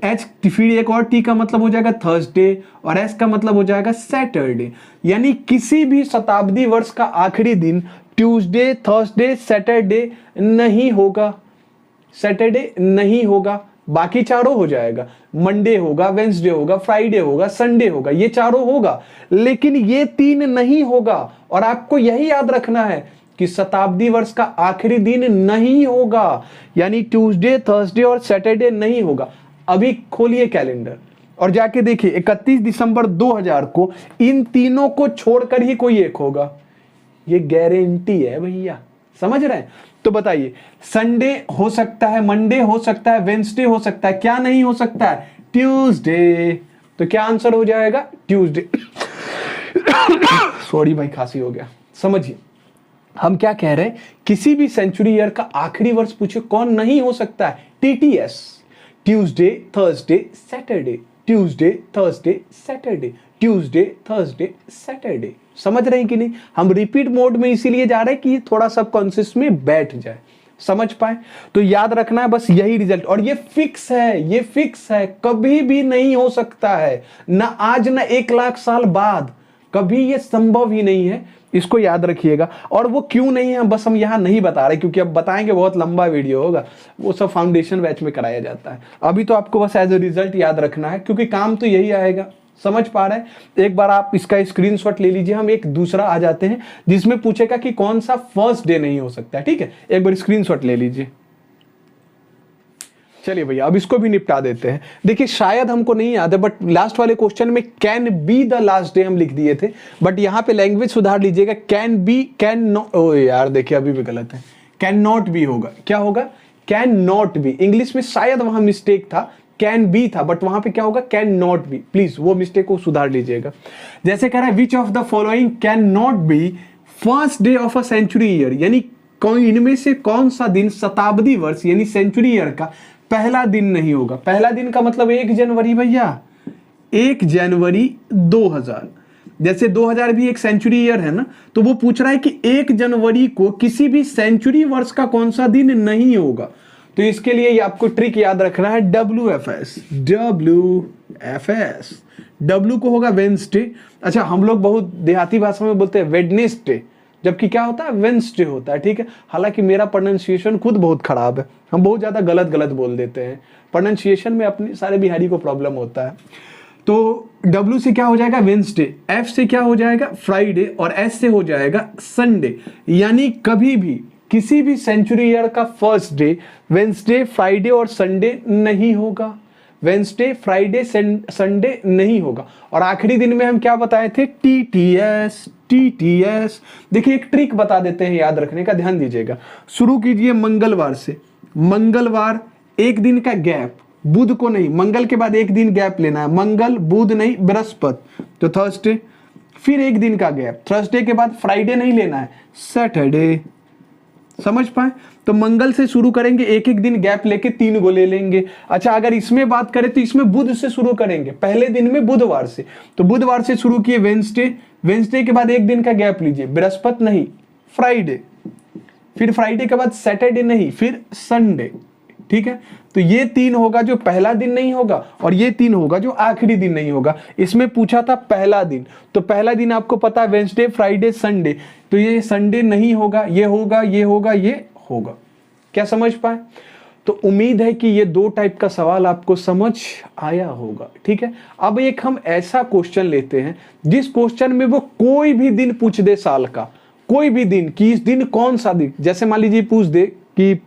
एच फिर एक और टी का मतलब हो जाएगा थर्सडे, और एस का मतलब हो जाएगा सैटरडे। यानी किसी भी शताब्दी वर्ष का आखिरी दिन ट्यूसडे, थर्सडे, सैटरडे नहीं होगा, सैटरडे नहीं होगा। बाकी चारों हो जाएगा, मंडे होगा, वेंसडे होगा, फ्राइडे होगा, संडे होगा, ये चारों होगा, लेकिन ये तीन नहीं होगा। और आपको यही याद रखना है कि शताब्दी वर्ष का आखिरी दिन नहीं होगा, यानी ट्यूसडे, थर्सडे और सैटरडे नहीं होगा। अभी खोलिए कैलेंडर और जाके देखिए 31 दिसंबर 2000 को इन तीनों को छोड़कर ही कोई एक होगा, ये गारंटी है भैया, समझ रहे हैं? तो बताइए, संडे हो सकता है, मंडे हो सकता है, वेंसडे हो सकता है, क्या नहीं हो सकता है? ट्यूसडे। तो क्या आंसर हो जाएगा? ट्यूसडे। सॉरी भाई, खांसी हो गया। समझिए हम क्या कह रहे हैं, किसी भी सेंचुरी ईयर का आखिरी वर्ष पूछे कौन नहीं हो सकता है? TTS, Tuesday, Thursday, Saturday, Tuesday, Thursday, Saturday, Tuesday, Thursday, Saturday. समझ रहे हैं कि नहीं? हम रिपीट मोड में इसीलिए जा रहे हैं कि थोड़ा सबकॉन्शियस में बैठ जाए, समझ पाए। तो याद रखना है बस यही रिजल्ट, और ये फिक्स है, ये फिक्स है, कभी भी नहीं हो सकता है, ना आज ना 1 लाख साल बाद, कभी ये संभव ही नहीं है। इसको याद रखिएगा। और वो क्यों नहीं है बस हम यहां नहीं बता रहे, क्योंकि अब बताएंगे बहुत लंबा वीडियो होगा, वो सब फाउंडेशन बैच में कराया जाता है। अभी तो आपको बस एज ए रिजल्ट याद रखना है, क्योंकि काम तो यही आएगा। समझ पा रहे हैं? एक बार आप इसका स्क्रीनशॉट ले लीजिए, हम एक दूसरा आ जाते हैं जिसमें पूछेगा कि कौन सा फर्स्ट डे नहीं हो सकता है, ठीक है? एक बार स्क्रीनशॉट ले लीजिए। चलिए भैया, अब इसको भी निपटा देते हैं। देखिए शायद हमको नहीं याद है, बट लास्ट वाले क्वेश्चन में can be the last day हम लिख दिए थे, बट यहां पे लैंग्वेज सुधार लीजिएगा, कैन बी, कैन नॉट। ओ यार देखिए अभी भी गलत है, कैन नॉट बी होगा। क्या होगा? Can not B. इंग्लिश में शायद वहां मिस्टेक था, कैन बी था, बट वहां पे क्या होगा? Can not be. प्लीज वो मिस्टेक को सुधार लीजिएगा। जैसे कह रहा है which of the following can not be first day of a century year, यानी इनमें से कौन सा दिन शताब्दी वर्ष यानी सेंचुरी ईयर का पहला दिन नहीं होगा? पहला दिन का मतलब 1 जनवरी भैया, 1 जनवरी 2000। जैसे 2000 भी एक सेंचुरी ईयर है ना, तो वो पूछ रहा है कि 1 जनवरी को किसी भी सेंचुरी वर्ष का कौन सा दिन नहीं होगा। तो इसके लिए ये आपको ट्रिक याद रखना है, WFS। WFS, W को होगा वेंसडे। अच्छा, हम लोग बहुत देहाती भाषा में बोलते हैं वेडनेसडे, जबकि क्या होता है? वेंसडे होता है, ठीक है? हालांकि मेरा प्रोनाउंसिएशन खुद बहुत खराब है, हम बहुत ज्यादा गलत बोल देते हैं प्रोनाउंसिएशन में, अपने सारे बिहारी को प्रॉब्लम होता है। तो W से क्या हो जाएगा? वेंसडे, F से क्या हो जाएगा? फ्राइडे, और S से हो जाएगा संडे। यानी कभी भी किसी भी सेंचुरी ईयर का फर्स्ट डे वेंसडे, फ्राइडे और संडे नहीं होगा, वेंसडे, फ्राइडे, संडे नहीं होगा। और आखिरी दिन में हम क्या बताए थे? TTS, TTS। देखिए एक ट्रिक बता देते हैं याद रखने का, ध्यान दीजिएगा। शुरू कीजिए मंगलवार से, मंगलवार 1 दिन का गैप, बुध को नहीं, मंगल के बाद 1 दिन गैप लेना है, मंगल, बुध नहीं, बृहस्पति, तो थर्सडे, फिर 1 दिन का गैप, थर्सडे के बाद फ्राइडे नहीं लेना है, सैटरडे। समझ पाए? तो मंगल से शुरू करेंगे, 1 दिन गैप लेके 3 गो ले लेंगे। अच्छा, अगर इसमें बात करें तो इसमें बुध से शुरू करेंगे, पहले दिन में बुधवार से, तो बुधवार से शुरू किए वेंसडे, वेंसडे के बाद 1 दिन का गैप लीजिए, बृहस्पति नहीं, फ्राइडे, फिर फ्राइडे के बाद सैटरडे नहीं, फिर संडे, ठीक है? तो ये 3 होगा जो पहला दिन नहीं होगा, और ये 3 होगा जो आखिरी दिन नहीं होगा। इसमें पूछा था पहला दिन, तो पहला दिन आपको पता है वेंसडे, फ्राइडे, संडे, तो ये संडे नहीं होगा, ये होगा, ये होगा, ये होगा। क्या समझ पाए? तो उम्मीद है कि ये 2 टाइप का सवाल आपको समझ आया होगा, ठीक है? अब एक हम ऐसा क्वेश्चन लेते हैं जिस क्वेश्चन में वो कोई भी दिन पूछ दे साल का, कोई भी दिन, कि इस दिन कौन सा दिन, जैसे मान लीजिए पूछ दे कि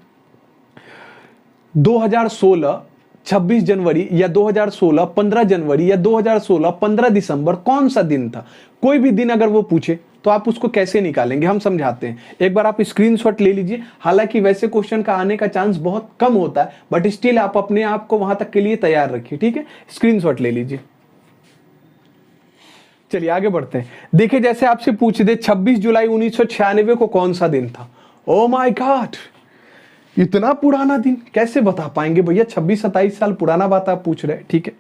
2016 26 जनवरी, या 2016 15 जनवरी, या 2016 15 दिसंबर, कौन सा दिन था? कोई भी दिन अगर वो पूछे तो आप उसको कैसे निकालेंगे, हम समझाते हैं। एक बार आप स्क्रीनशॉट ले लीजिए। हालांकि वैसे क्वेश्चन का आने का चांस बहुत कम होता है, बट स्टिल आप अपने आप को वहां तक के लिए तैयार रखिए, ठीक है? स्क्रीनशॉट ले लीजिए। चलिए आगे बढ़ते हैं। देखिए जैसे आपसे पूछ दे 26 जुलाई 1996 को कौन सा दिन था? ओ माय गॉड, इतना पुराना दिन कैसे बता पाएंगे भैया? 26-27 साल पुराना बात आप पूछ रहे हैं, ठीक है,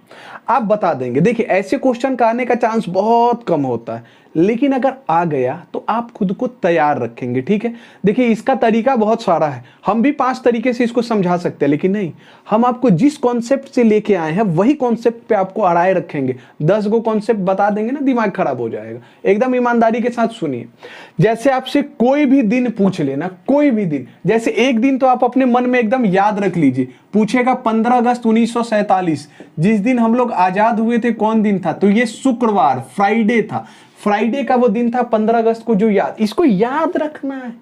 आप बता देंगे। देखिए ऐसे क्वेश्चन का आने का चांस बहुत कम होता है, लेकिन अगर आ गया तो आप खुद को तैयार रखेंगे, ठीक है। देखिए इसका तरीका बहुत सारा है, हम भी 5 तरीके से इसको समझा सकते हैं, लेकिन नहीं, हम आपको जिस कॉन्सेप्ट से लेके आए हैं वही कॉन्सेप्ट पे आपको अड़ाए रखेंगे। 10 गो कॉन्सेप्ट बता देंगे ना, दिमाग खराब हो जाएगा। एकदम ईमानदारी के साथ सुनिए। जैसे आपसे कोई भी दिन पूछ लेना, कोई भी दिन, जैसे एक दिन तो आप अपने मन में एकदम याद रख लीजिए। पूछेगा 15 अगस्त 1947, जिस दिन हम लोग आजाद हुए थे, कौन दिन था? तो ये शुक्रवार, फ्राइडे था। फ्राइडे का वो दिन था 15 अगस्त को, जो इसको याद रखना है।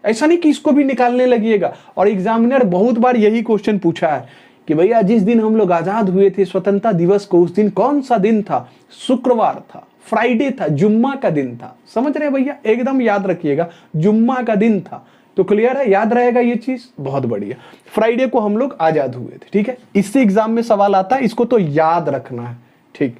ऐसा नहीं कि इसको भी निकालने लगिएगा। और एग्जामिनर बहुत बार यही क्वेश्चन पूछा है कि भैया जिस दिन हम लोग आजाद हुए थे स्वतंत्रता दिवस को, उस दिन कौन सा दिन था? शुक्रवार था, फ्राइडे था, जुम्मा का दिन था। समझ रहे भैया? एकदम याद रखिएगा, जुम्मा का दिन था। तो क्लियर है, याद रहेगा ये चीज? बहुत बढ़िया। फ्राइडे को हम लोग आजाद हुए थे, ठीक है। इससे एग्जाम में सवाल आता है, इसको तो याद रखना है, ठीक।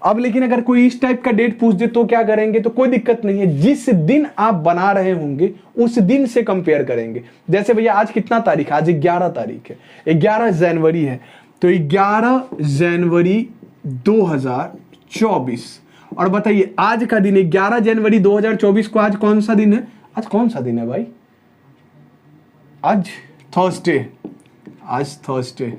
अब लेकिन अगर कोई इस टाइप का डेट पूछ दे तो क्या करेंगे? तो कोई दिक्कत नहीं है, जिस दिन आप बना रहे होंगे उस दिन से कंपेयर करेंगे। जैसे भैया आज कितना तारीख है? आज 11 तारीख है, 11 जनवरी है, तो 11 जनवरी 2024। और बताइए आज का दिन 11 जनवरी 2024 को आज कौन सा दिन है? आज कौन सा दिन है भाई? आज थर्सडे, आज थर्सडे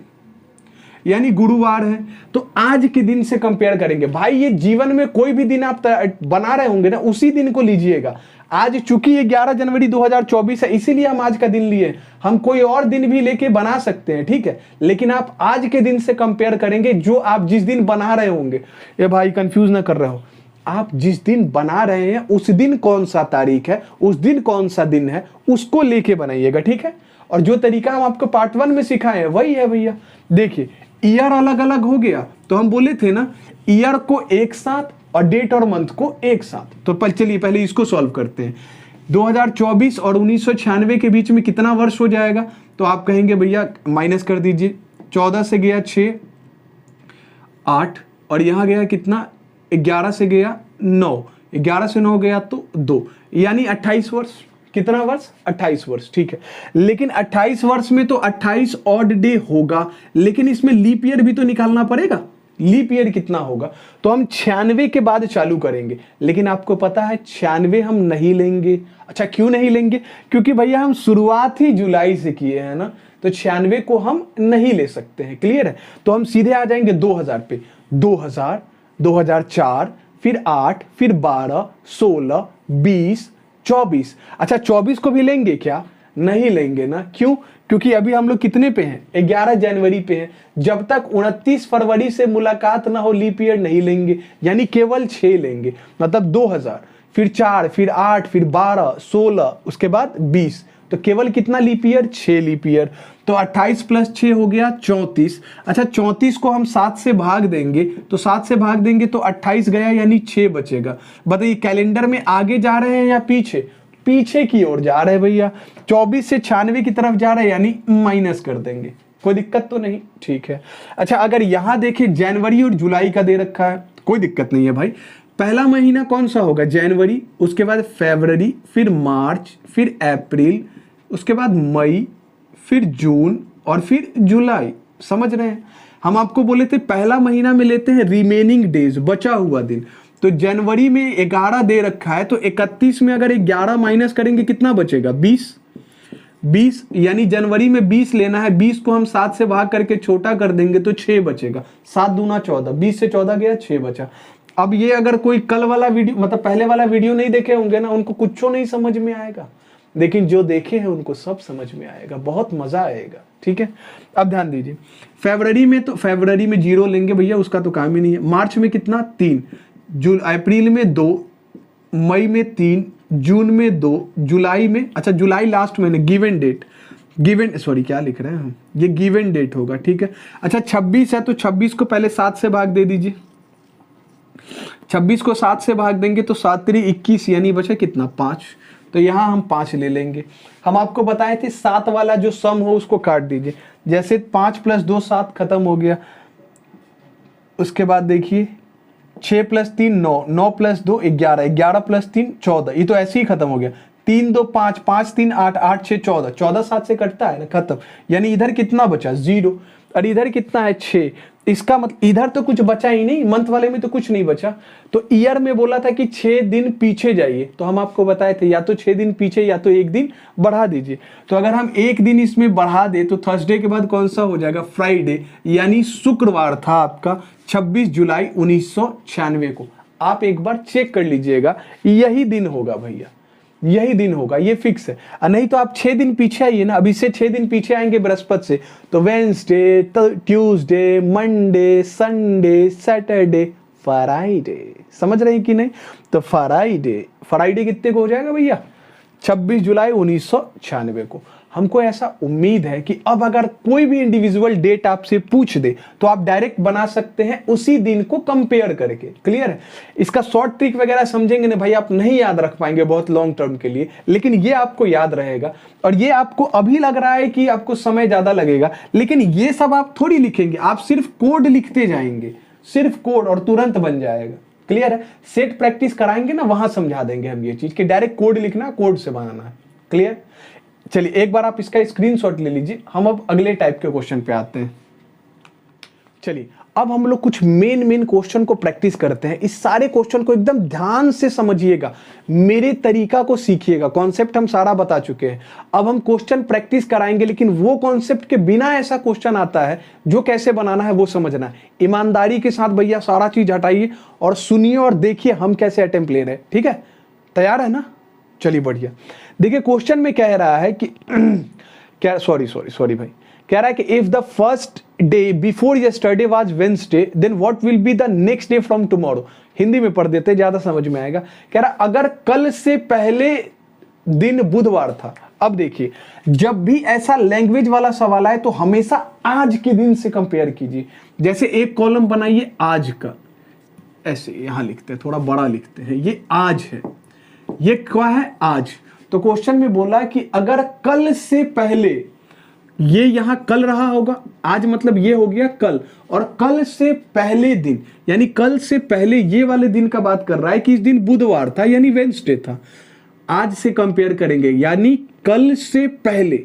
यानी गुरुवार है। तो आज के दिन से कंपेयर करेंगे। भाई ये जीवन में कोई भी दिन आप बना रहे होंगे ना, उसी दिन को लीजिएगा। आज चूंकि ये 11 जनवरी 2024 है, इसीलिए हम आज का दिन लिए। हम कोई और दिन भी लेके बना सकते हैं, ठीक है, लेकिन आप आज के दिन से कंपेयर करेंगे, जो आप जिस दिन बना रहे होंगे। ये भाई कंफ्यूज ना कर रहे हो, आप जिस दिन बना रहे हैं उस दिन कौन सा तारीख है, उस दिन कौन सा दिन है, उसको लेके बनाइएगा, ठीक है। और जो तरीका हम आपको पार्ट 1 में सिखाए हैं वही है भैया। देखिए ईयर अलग अलग हो गया, तो हम बोले थे ना ईयर को एक साथ और डेट और मंथ को एक साथ। तो चलिए पहले इसको सॉल्व करते हैं। 2024 और 1996 के बीच में कितना वर्ष हो जाएगा? तो आप कहेंगे भैया माइनस कर दीजिए, 14 से गया 6, 8, और यहां गया कितना? 11 से गया 9, 11 से 9 गया तो 2, यानी 28 वर्ष। कितना वर्ष? 28 वर्ष, ठीक है। लेकिन 28 वर्ष में तो 28 ऑड डे होगा, लेकिन इसमें लीप ईयर भी तो निकालना पड़ेगा। लीप ईयर कितना होगा? तो हम 96 के बाद चालू करेंगे, लेकिन आपको पता है 96 हम नहीं लेंगे। अच्छा क्यों नहीं लेंगे? क्योंकि भैया हम शुरुआत ही जुलाई से किए हैं ना, तो 96 को हम नहीं ले सकते हैं। क्लियर है? तो हम सीधे आ जाएंगे 2000 पे। 2000, 2004, फिर 8, फिर 12, 16, 20, 24। अच्छा 24 को भी लेंगे क्या? नहीं लेंगे ना। क्यों? क्योंकि अभी हम लोग कितने पे हैं? 11 जनवरी पे हैं। जब तक 29 फरवरी से मुलाकात ना हो लीप ईयर नहीं लेंगे, यानी केवल 6 लेंगे। मतलब 2000, फिर 4, फिर 8, फिर 12, 16, उसके बाद 20। तो केवल कितना लीप ईयर? 6 leap year. तो 28 प्लस 6 हो गया 34। अच्छा 34 को हम 7 से भाग देंगे, तो 7 से भाग देंगे तो 28 गया, यानी 6 बचेगा। बताइए कैलेंडर में आगे जा रहे हैं या पीछे? पीछे की ओर जा रहे हैं भैया। 24 से 96 की तरफ जा रहे हैं, यानी माइनस कर देंगे। कोई दिक्कत तो नहीं? ठीक है। अच्छा अगर यहां देखें जनवरी और जुलाई का दे रखा है, कोई दिक्कत नहीं है भाई। पहला महीना कौन सा होगा? जनवरी, उसके बाद फरवरी, फिर मार्च, फिर अप्रैल, उसके बाद मई, फिर जून और फिर जुलाई। समझ रहे हैं? हम आपको बोले थे पहला महीना में लेते हैं रिमेनिंग डेज, बचा हुआ दिन। तो जनवरी में 11 दे रखा है, तो 31 में अगर 11 माइनस करेंगे कितना बचेगा? 20, यानी जनवरी में 20 लेना है। 20 को हम 7 से भाग करके छोटा कर देंगे तो 6 बचेगा। 7 दूना 14, 20 से 14 गया, 6 बचा। अब ये अगर कोई कल वाला वीडियो, मतलब पहले वाला वीडियो नहीं देखे होंगे ना, उनको कुछ नहीं समझ में आएगा, लेकिन जो देखे हैं उनको सब समझ में आएगा, बहुत मजा आएगा। ठीक है, अब ध्यान दीजिए। फरवरी में तो फरवरी में 0 लेंगे भैया, उसका तो काम ही नहीं है। मार्च में कितना? 3, अप्रैल में 2, मई में 3, जून में 2, जुलाई में, अच्छा जुलाई लास्ट महीने, गिवन डेट, सॉरी क्या लिख रहे हैं हम, ये गिवन डेट होगा। ठीक है। अच्छा 26 है, तो 26 को पहले 7 से भाग दे दीजिए। 26 को 7 से भाग देंगे तो 7 3 21, यानी बचा कितना? 5। तो यहां हम 5 ले लेंगे। हम आपको बताए थे 7 वाला जो सम हो उसको काट दीजिए। जैसे 5 + 2 7, खत्म हो गया। उसके बाद देखिए 6 + 3 9, 9 + 2 11, 11 + 3 14, ये तो ऐसे ही खत्म हो गया। 3 2 5, 5 3 8, 8 6 14, 14 7 से कटता है ना, खत्म। यानी इधर कितना बचा 0, और इधर कितना है 6। इसका मतलब इधर तो कुछ बचा ही नहीं, मंथ वाले में तो कुछ नहीं बचा। तो ईयर में बोला था कि 6 दिन पीछे जाइए, तो हम आपको बताए थे या तो 6 दिन पीछे या तो 1 दिन बढ़ा दीजिए। तो अगर हम 1 दिन इसमें बढ़ा दे तो थर्सडे के बाद कौन सा हो जाएगा, फ्राइडे, यानी शुक्रवार था आपका 26 जुलाई 1996 को। आप एक बार चेक कर लीजिएगा, यही दिन होगा भैया, यही दिन होगा, ये फिक्स है। नहीं तो आप 6 दिन पीछे आइए ना, अभी से 6 दिन पीछे आएंगे बृहस्पति से, तो Wednesday, Tuesday, Monday, Sunday, Saturday, Friday. समझ रहे हैं कि नहीं? तो फ्राइडे कितने को हो जाएगा भैया, 26 जुलाई 1996 को। हमको ऐसा उम्मीद है कि अब अगर कोई भी इंडिविजुअल डेट आपसे पूछ दे तो आप डायरेक्ट बना सकते हैं उसी दिन को कंपेयर करके। क्लियर है? इसका शॉर्ट ट्रिक वगैरह समझेंगे ना भाई, आप नहीं याद रख पाएंगे बहुत लॉन्ग टर्म के लिए, लेकिन ये आपको याद रहेगा। और ये आपको अभी लग रहा है कि आपको समय ज्यादा लगेगा, लेकिन ये सब आप थोड़ी लिखेंगे, आप सिर्फ कोड लिखते जाएंगे, सिर्फ कोड, और तुरंत बन जाएगा। क्लियर है? सेट प्रैक्टिस कराएंगे ना, वहां समझा देंगे हम ये चीज कि डायरेक्ट कोड लिखना, कोड से बनाना है। क्लियर? चलिए एक बार आप इसका स्क्रीनशॉट ले लीजिए। हम अब अगले टाइप के क्वेश्चन पे आते हैं। चलिए अब हम लोग कुछ मेन क्वेश्चन को प्रैक्टिस करते हैं। इस सारे क्वेश्चन को एकदम ध्यान से समझिएगा, मेरे तरीका को सीखिएगा। कॉन्सेप्ट हम सारा बता चुके हैं, अब हम क्वेश्चन प्रैक्टिस कराएंगे, लेकिन वो कॉन्सेप्ट के बिना ऐसा क्वेश्चन आता है जो कैसे बनाना है वो समझना है। ईमानदारी के साथ भैया सारा चीज हटाइए और सुनिए और देखिए हम कैसे अटेम्प्ट ले रहे हैं। ठीक है? तैयार है ना? चलिए बढ़िया। देखिए क्वेश्चन में कह रहा है कि क्या, सॉरी भाई, कह रहा है कि if the first day before yesterday was Wednesday then what will be the next day from tomorrow. Hindi में पढ़ देते, ज्यादा समझ में आएगा। कह रहा अगर कल से पहले दिन बुधवार था। अब देखिए जब भी ऐसा लैंग्वेज वाला सवाल आए तो हमेशा आज के दिन से कंपेयर कीजिए। जैसे एक कॉलम बनाइए आज का, ऐसे यहां लिखते हैं, थोड़ा बड़ा लिखते हैं, ये आज है, ये क्या है आज। तो क्वेश्चन में बोला कि अगर कल से पहले, ये यहां कल रहा होगा, आज मतलब ये हो गया कल, और कल से पहले दिन यानी कल से पहले ये वाले दिन का बात कर रहा है कि इस दिन बुधवार था यानी वेडनेसडे था। आज से कंपेयर करेंगे यानी कल से पहले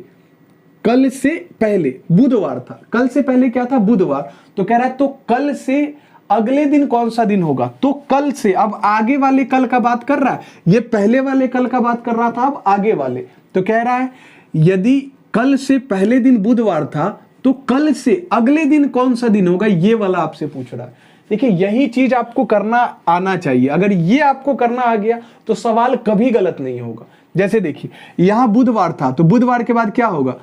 बुधवार था, कल से पहले क्या था, बुधवार। तो कह रहा है तो कल से अगले दिन कौन सा दिन होगा, तो कल से, अब आगे वाले कल का बात कर रहा है, ये पहले वाले कल का बात कर रहा था, अब आगे वाले। तो कह रहा है यदि कल से पहले दिन बुधवार था तो कल से अगले दिन कौन सा दिन होगा, ये वाला आपसे पूछ रहा है। देखिए यही चीज आपको करना आना चाहिए। अगर ये आपको करना आ गया तो सवाल कभी गलत नहीं होगा। जैसे देखिए यहां बुधवार था, तो बुधवार के बाद क्या होगा,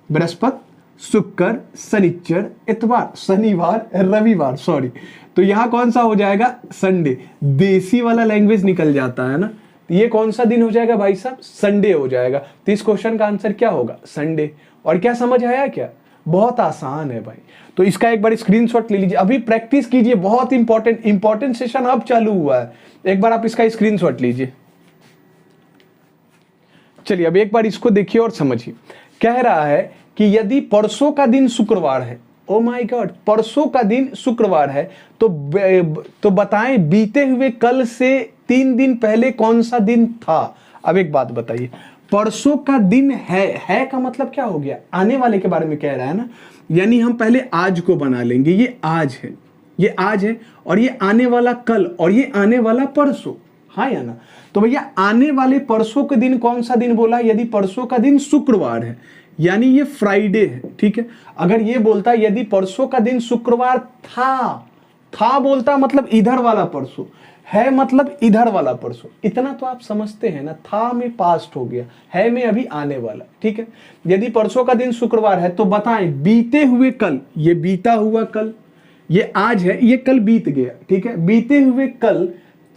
बृहस्पति, शुक्र, शनिचर, इतवार, शनिवार, रविवार, सॉरी, तो यहां कौन सा हो जाएगा, संडे। देसी वाला लैंग्वेज निकल जाता है ना, तो ये कौन सा दिन हो जाएगा भाई साहब, संडे हो जाएगा। तो इस क्वेश्चन का आंसर क्या होगा, संडे। और क्या समझ आया क्या, बहुत आसान है भाई। तो इसका एक बार स्क्रीनशॉट ले लीजिए, अभी प्रैक्टिस कीजिए, बहुत इंपॉर्टेंट सेशन अब चालू हुआ है। एक बार आप इसका स्क्रीनशॉट लीजिए। चलिए अब एक बार इसको देखिए और समझिए। कह रहा है कि यदि परसों का दिन शुक्रवार है, ओ माय गॉड, परसों का दिन शुक्रवार है, तो बताएं बीते हुए कल से 3 दिन पहले कौन सा दिन था। अब एक बात बताइए, परसों का दिन है का मतलब क्या हो गया, आने वाले के बारे में कह रहा है ना, यानी हम पहले आज को बना लेंगे, ये आज है, ये आज है, और ये आने वाला कल, और ये आने वाला परसों, हाँ या ना। तो भैया आने वाले परसों के दिन कौन सा दिन बोला, यदि परसों का दिन शुक्रवार है यानी ये फ्राइडे है। ठीक है? अगर ये बोलता यदि परसों का दिन शुक्रवार था बोलता मतलब इधर वाला परसों है, मतलब इधर वाला परसों। इतना तो आप समझते हैं ना, था में पास्ट हो गया, है में अभी आने वाला। ठीक है? यदि परसों का दिन शुक्रवार है तो बताएं बीते हुए कल, ये बीता हुआ कल, ये आज है, ये कल बीत गया। ठीक है? बीते हुए कल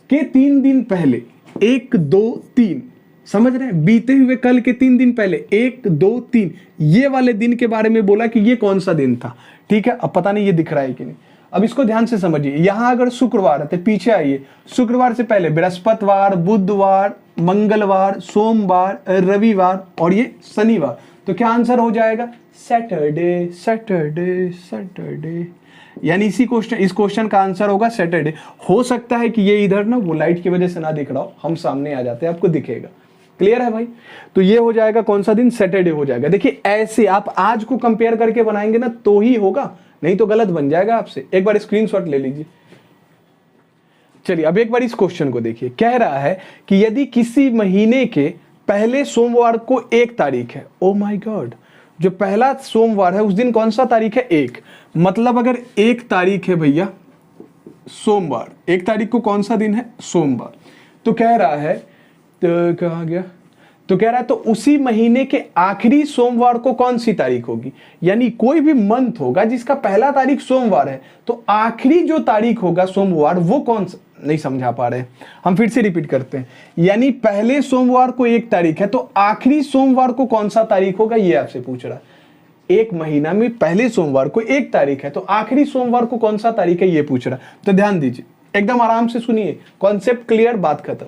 के 3 दिन पहले, 1 2 3, समझ रहे हैं, बीते हुए कल के 3 दिन पहले 1 2 3, ये वाले दिन के बारे में बोला कि ये कौन सा दिन था। ठीक है? अब पता नहीं ये दिख रहा है कि नहीं, अब इसको ध्यान से समझिए। यहां अगर शुक्रवार है तो पीछे आइए, शुक्रवार से पहले बृहस्पतिवार, बुधवार, मंगलवार, सोमवार, रविवार और ये शनिवार। तो क्या आंसर हो जाएगा, सैटरडे, सैटरडे, सैटरडे। यानी इस क्वेश्चन का आंसर होगा सैटरडे। हो सकता है कि ये इधर ना वो लाइट की वजह से ना दिख रहा हो, हम सामने आ जाते हैं, आपको दिखेगा। क्लियर है भाई? तो ये हो जाएगा कौन सा दिन? सैटरडे हो जाएगा। देखिए ऐसे आप आज को कंपेयर करके बनाएंगे ना तो ही होगा, नहीं तो गलत बन जाएगा आपसे। एक बार स्क्रीनशॉट ले लीजिए। चलिए अब एक बार इस क्वेश्चन को देखिए। कह रहा है कि यदि किसी महीने के पहले सोमवार को 1 तारीख है, ओ माय गॉड, जो पहला सोमवार है उस दिन कौन सा तारीख है? 1। मतलब अगर 1 तारीख है भैया सोमवार, 1 तारीख को कौन सा दिन है? सोमवार। तो कह रहा है, तो कहाँ गया? तो कह रहा है तो उसी महीने के आखिरी सोमवार को कौन सी तारीख होगी? यानी कोई भी मंथ होगा जिसका पहला तारीख सोमवार है, तो आखिरी जो तारीख होगा सोमवार वो कौन सा? नहीं समझा पा रहे, हम फिर से रिपीट करते हैं। यानी पहले सोमवार को 1 तारीख है, तो आखिरी सोमवार को कौन सा तारीख होगा ये आपसे पूछ रहा है। एक महीना में पहले सोमवार को 1 तारीख है, तो आखिरी सोमवार को कौन सा तारीख है ये पूछ रहा है। तो ध्यान दीजिए, एकदम आराम से सुनिए, कॉन्सेप्ट क्लियर, बात खत्म।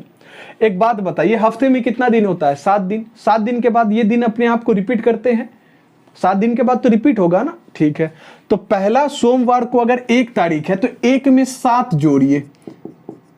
एक बात बताइए, हफ्ते में कितना दिन होता है? 7 दिन। 7 दिन के बाद ये दिन अपने आप को रिपीट करते हैं, 7 दिन के बाद तो रिपीट होगा ना, ठीक है। तो पहला सोमवार को अगर 1 तारीख है तो 1 में 7 जोड़िए,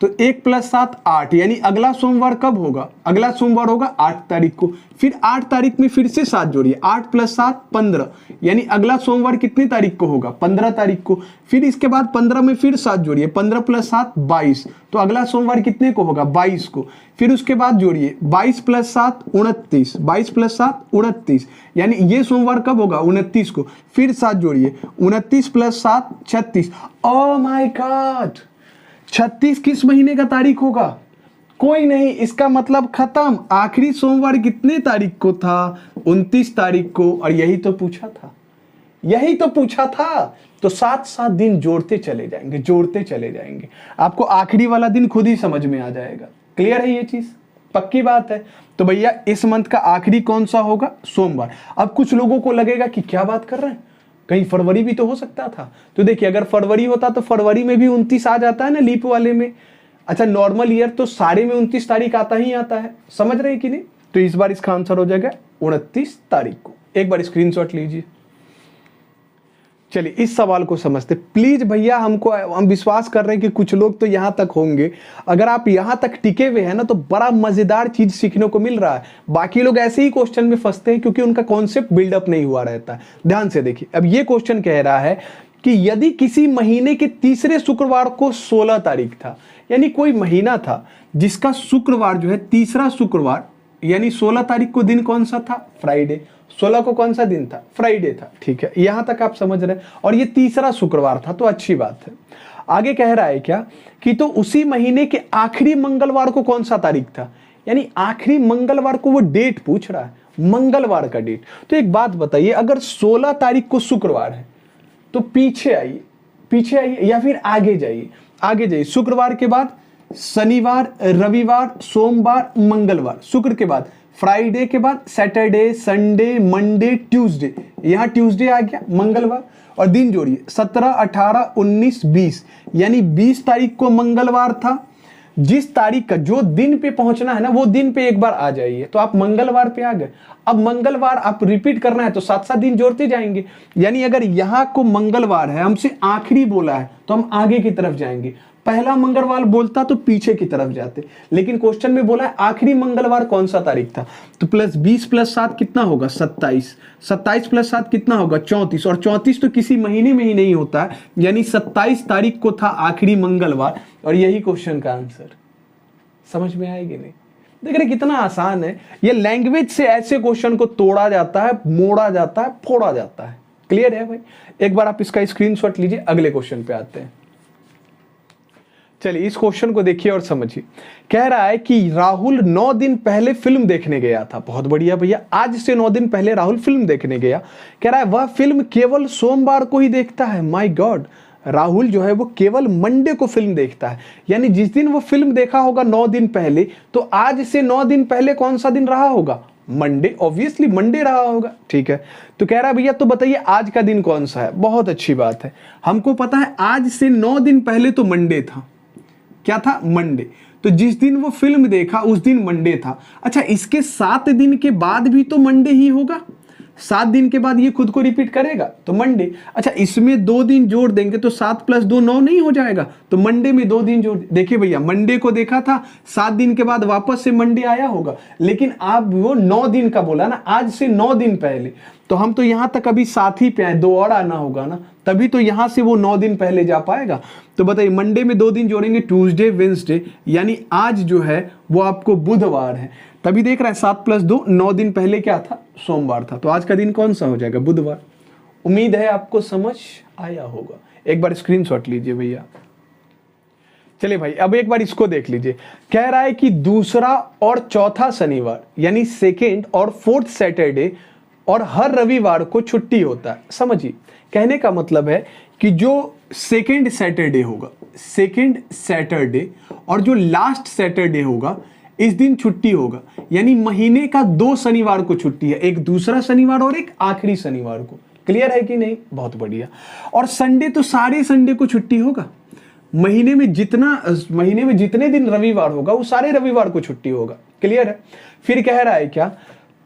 तो 1 + 7 8, यानी अगला सोमवार कब होगा? अगला सोमवार होगा 8 तारीख को। फिर 8 तारीख में फिर से 7 जोड़िए, 8 + 7 15, यानी अगला सोमवार कितनी तारीख को होगा? 15 तारीख को। फिर इसके बाद 15 में फिर 7 जोड़िए, 15 + 7 22, तो अगला सोमवार कितने को होगा? 22 को। फिर उसके बाद जोड़िए 22 + 7 29, 22 + 7 29, यानी ये सोमवार कब होगा? 29 को। फिर 7 जोड़िए, 29 + 7 36। ओह माय गॉड, 36 किस महीने का तारीख होगा? कोई नहीं, इसका मतलब खत्म। आखिरी सोमवार कितने तारीख को था? 29 तारीख को। और यही तो पूछा था, यही तो पूछा था। तो 7-7 दिन जोड़ते चले जाएंगे, जोड़ते चले जाएंगे, आपको आखिरी वाला दिन खुद ही समझ में आ जाएगा। क्लियर है ये चीज? पक्की बात है। तो भैया इस मंथ का आखिरी कौन सा होगा? सोमवार। अब कुछ लोगों को लगेगा कि क्या बात कर रहे हैं, कहीं फरवरी भी तो हो सकता था। तो देखिए, अगर फरवरी होता तो फरवरी में भी 29 आ जाता है ना, लीप वाले में। अच्छा, नॉर्मल ईयर तो सारे में 29 तारीख आता ही आता है, समझ रहे हैं कि नहीं? तो इस बार इसका आंसर हो जाएगा 29 तारीख को। एक बार स्क्रीनशॉट लीजिए। चलिए इस सवाल को समझते प्लीज भैया। हम विश्वास कर रहे हैं कि कुछ लोग तो यहां तक होंगे। अगर आप यहां तक टिके हुए हैं ना तो बड़ा मजेदार चीज सीखने को मिल रहा है। बाकी लोग ऐसे ही क्वेश्चन में फंसते हैं क्योंकि उनका कॉन्सेप्ट बिल्डअप नहीं हुआ रहता है। ध्यान से देखिए, अब ये क्वेश्चन कह रहा है कि यदि किसी महीने के तीसरे शुक्रवार को 16 तारीख था, यानी कोई महीना था जिसका शुक्रवार जो है तीसरा शुक्रवार, यानी 16 तारीख को दिन कौन सा था? फ्राइडे। 16 को कौन सा दिन था? फ्राइडे था। ठीक है, यहां तक आप समझ रहे हैं। और ये तीसरा शुक्रवार था, तो अच्छी बात है। आगे कह रहा है क्या कि तो उसी महीने के आखिरी मंगलवार को कौन सा तारीख था? यानी आखिरी मंगलवार को वो डेट पूछ रहा है, मंगलवार का डेट। तो एक बात बताइए, अगर 16 तारीख को शुक्रवार है तो पीछे आइए, पीछे आइए या फिर आगे जाइए, आगे जाइए। शुक्रवार के बाद शनिवार, रविवार, सोमवार, मंगलवार। शुक्र के बाद फ्राइडे, के बाद सैटरडे, संडे, मंडे, ट्यूसडे। यहां ट्यूसडे आ गया, मंगलवार। और दिन जोड़िए 17, 18, 19, 20, यानी 20 तारीख को मंगलवार था। जिस तारीख का जो दिन पे पहुंचना है ना, वो दिन पे एक बार आ जाइए, तो आप मंगलवार पे आ गए। अब मंगलवार आप रिपीट करना है तो 7-7 दिन जोड़ते जाएंगे। यानी अगर यहां को मंगलवार है, हमसे आखिरी बोला है, तो हम आगे की तरफ जाएंगे। पहला मंगलवार बोलता तो पीछे की तरफ जाते, लेकिन क्वेश्चन में बोला है आखिरी मंगलवार कौन सा तारीख था। तो +20 + 7 कितना होगा? 27। 27 + 7 कितना होगा? 34। और 34 तो किसी महीने में ही नहीं होता है, यानी 27 तारीख को था आखिरी मंगलवार। और यही क्वेश्चन का आंसर। समझ में आएगी नहीं? देख रहे कितना आसान है। ये लैंग्वेज से ऐसे क्वेश्चन को तोड़ा जाता है, मोड़ा जाता है, फोड़ा जाता है। क्लियर है भाई? एक बार आप इसका स्क्रीनशॉट लीजिए। अगले क्वेश्चन पे आते हैं। चलिए इस क्वेश्चन को देखिए और समझिए। कह रहा है कि राहुल 9 दिन पहले फिल्म देखने गया था। बहुत बढ़िया भैया, आज से 9 दिन पहले राहुल फिल्म देखने गया। कह रहा है वह फिल्म केवल सोमवार को ही देखता है। माय गॉड, राहुल जो है वो केवल मंडे को फिल्म देखता है। यानी जिस दिन वो फिल्म देखा होगा 9 दिन पहले, तो आज से 9 दिन पहले कौन सा दिन रहा होगा? मंडे। ऑब्वियसली मंडे रहा होगा। ठीक है, तो कह रहा है भैया तो बताइए आज का दिन कौन सा है? बहुत अच्छी बात है, हमको पता है आज से 9 दिन पहले तो मंडे था। क्या था? मंडे। तो जिस दिन वो फिल्म देखा उस दिन मंडे था। अच्छा, इसके 7 दिन के बाद भी तो मंडे ही होगा। 7 दिन के बाद ये खुद को रिपीट करेगा तो मंडे। अच्छा इसमें 2 दिन जोड़ देंगे तो 7 + 2 9 नहीं हो जाएगा, तो मंडे में 2 दिन जोड़। देखिए भैया मंडे को देखा था, 7 दिन के बाद वापस से मंडे आया होगा, लेकिन आप वो 9 दिन का बोला ना, आज से 9 दिन पहले, तो हम तो यहां तक अभी 7 ही पे आए, 2 और आना होगा ना, तभी तो यहां से वो 9 दिन पहले जा पाएगा। तो बताइए मंडे में 2 दिन जोड़ेंगे, ट्यूसडे वेडनेसडे, यानी आज जो है वो आपको बुधवार है, तभी देख रहा है 7 + 2 9 दिन पहले क्या था, सोमवार था, तो आज का दिन कौन सा हो जाएगा, बुधवार। उम्मीद है आपको समझ आया होगा। एक बार स्क्रीनशॉट लीजिए भैया। चलिए भाई अब एक बार इसको देख लीजिए, कह रहा है कि दूसरा और चौथा शनिवार यानी सेकेंड और फोर्थ सैटरडे और हर रविवार को छुट्टी होता है। समझिए कहने का मतलब है कि जो सेकेंड सैटरडे होगा, सेकेंड सैटरडे और जो लास्ट सैटरडे होगा इस दिन छुट्टी होगा, यानी महीने का 2 शनिवार को छुट्टी है, एक दूसरा शनिवार और एक आखिरी शनिवार को। क्लियर है कि नहीं, बहुत बढ़िया। और संडे तो सारे संडे को छुट्टी होगा, महीने में जितने दिन रविवार होगा वो सारे रविवार को छुट्टी होगा। क्लियर है। फिर कह रहा है क्या,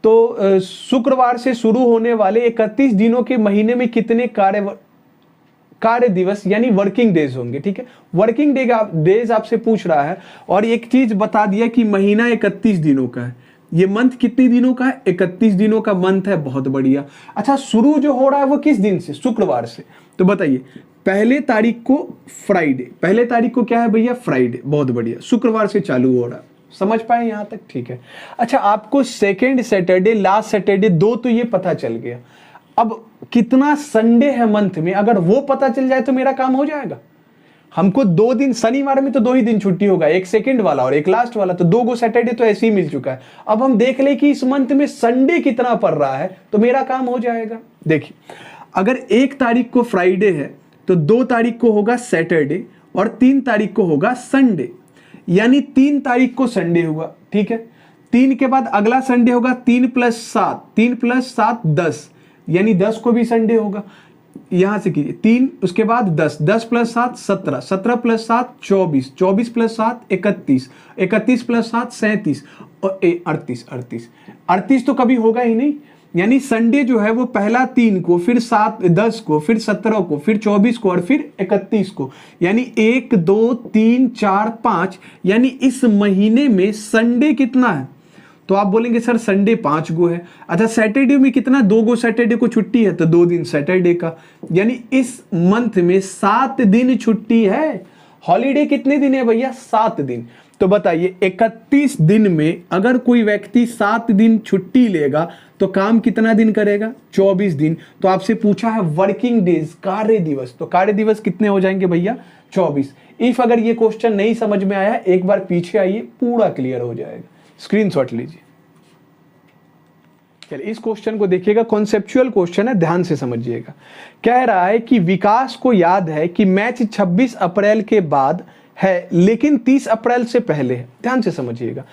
तो शुक्रवार से शुरू होने वाले 31 दिनों के महीने में कितने कार्य दिवस यानी वर्किंग डेज होंगे। ठीक है, वर्किंग डेज आपसे पूछ रहा है, और एक चीज बता दिया कि महीना 31 दिनों का है, ये मंथ कितने दिनों का है, 31 दिनों का मंथ है। बहुत बढ़िया। अच्छा शुरू जो हो रहा है वो किस दिन से, शुक्रवार से, तो बताइए पहले तारीख को फ्राइडे, पहले तारीख को क्या है भैया, फ्राइडे। बहुत बढ़िया, शुक्रवार से चालू हो रहा है। समझ पाए यहां तक, ठीक है। अच्छा आपको सेकेंड सैटरडे लास्ट सैटरडे 2 तो ये पता चल गया, अब कितना संडे है मंथ में, अगर वो पता चल जाए तो मेरा काम हो जाएगा। हमको 2 दिन, शनिवार में तो 2 ही दिन छुट्टी होगा, एक सेकंड वाला और एक लास्ट वाला, तो 2 गो सैटरडे तो ऐसे ही मिल चुका है। अब हम देख ले कि इस मंथ में संडे कितना पड़ रहा है तो मेरा काम हो जाएगा। देखिए अगर 1 तारीख को फ्राइडे है तो 2 तारीख को होगा सैटरडे और 3 तारीख को होगा संडे, यानी 3 तारीख को संडे हुआ। ठीक है, 3 के बाद अगला संडे होगा 3 + 7, 3 + 7 10, यानी 10 को भी संडे होगा। यहां से कीजिए 3, उसके बाद 10, 10 + 7 17, 17 + 7 24, 24 + 7 31, 31 + 7 37 और 38 तो कभी होगा ही नहीं। यानी संडे जो है वो पहला 3 को, फिर 7 10 को, फिर 17 को, फिर 24 को और फिर 31 को, यानी 1 2 3 4 5, यानी इस महीने में संडे कितना है, तो आप बोलेंगे सर संडे 5 गो है। अच्छा सैटरडे में कितना, 2 गो सैटरडे को छुट्टी है तो 2 दिन सैटरडे का, यानी इस मंथ में 7 दिन छुट्टी है। हॉलीडे कितने दिन है भैया, 7 दिन। तो बताइए 31 दिन में अगर कोई व्यक्ति 7 दिन छुट्टी लेगा तो काम कितना दिन करेगा, 24 दिन। तो आपसे पूछा है वर्किंग डेज, कार्य दिवस, तो कार्य दिवस कितने हो जाएंगे भैया, 24। इफ अगर ये क्वेश्चन नहीं समझ में आया एक बार पीछे आइए, पूरा क्लियर हो जाएगा। स्क्रीनशॉट लीजिए। चलिए इस क्वेश्चन को देखिएगा, कॉन्सेप्चुअल क्वेश्चन है, ध्यान से समझिएगा। कह रहा है कि विकास को याद है कि मैच 26 अप्रैल के बाद है लेकिन 30 अप्रैल से पहले है। ध्यान से समझिएगा,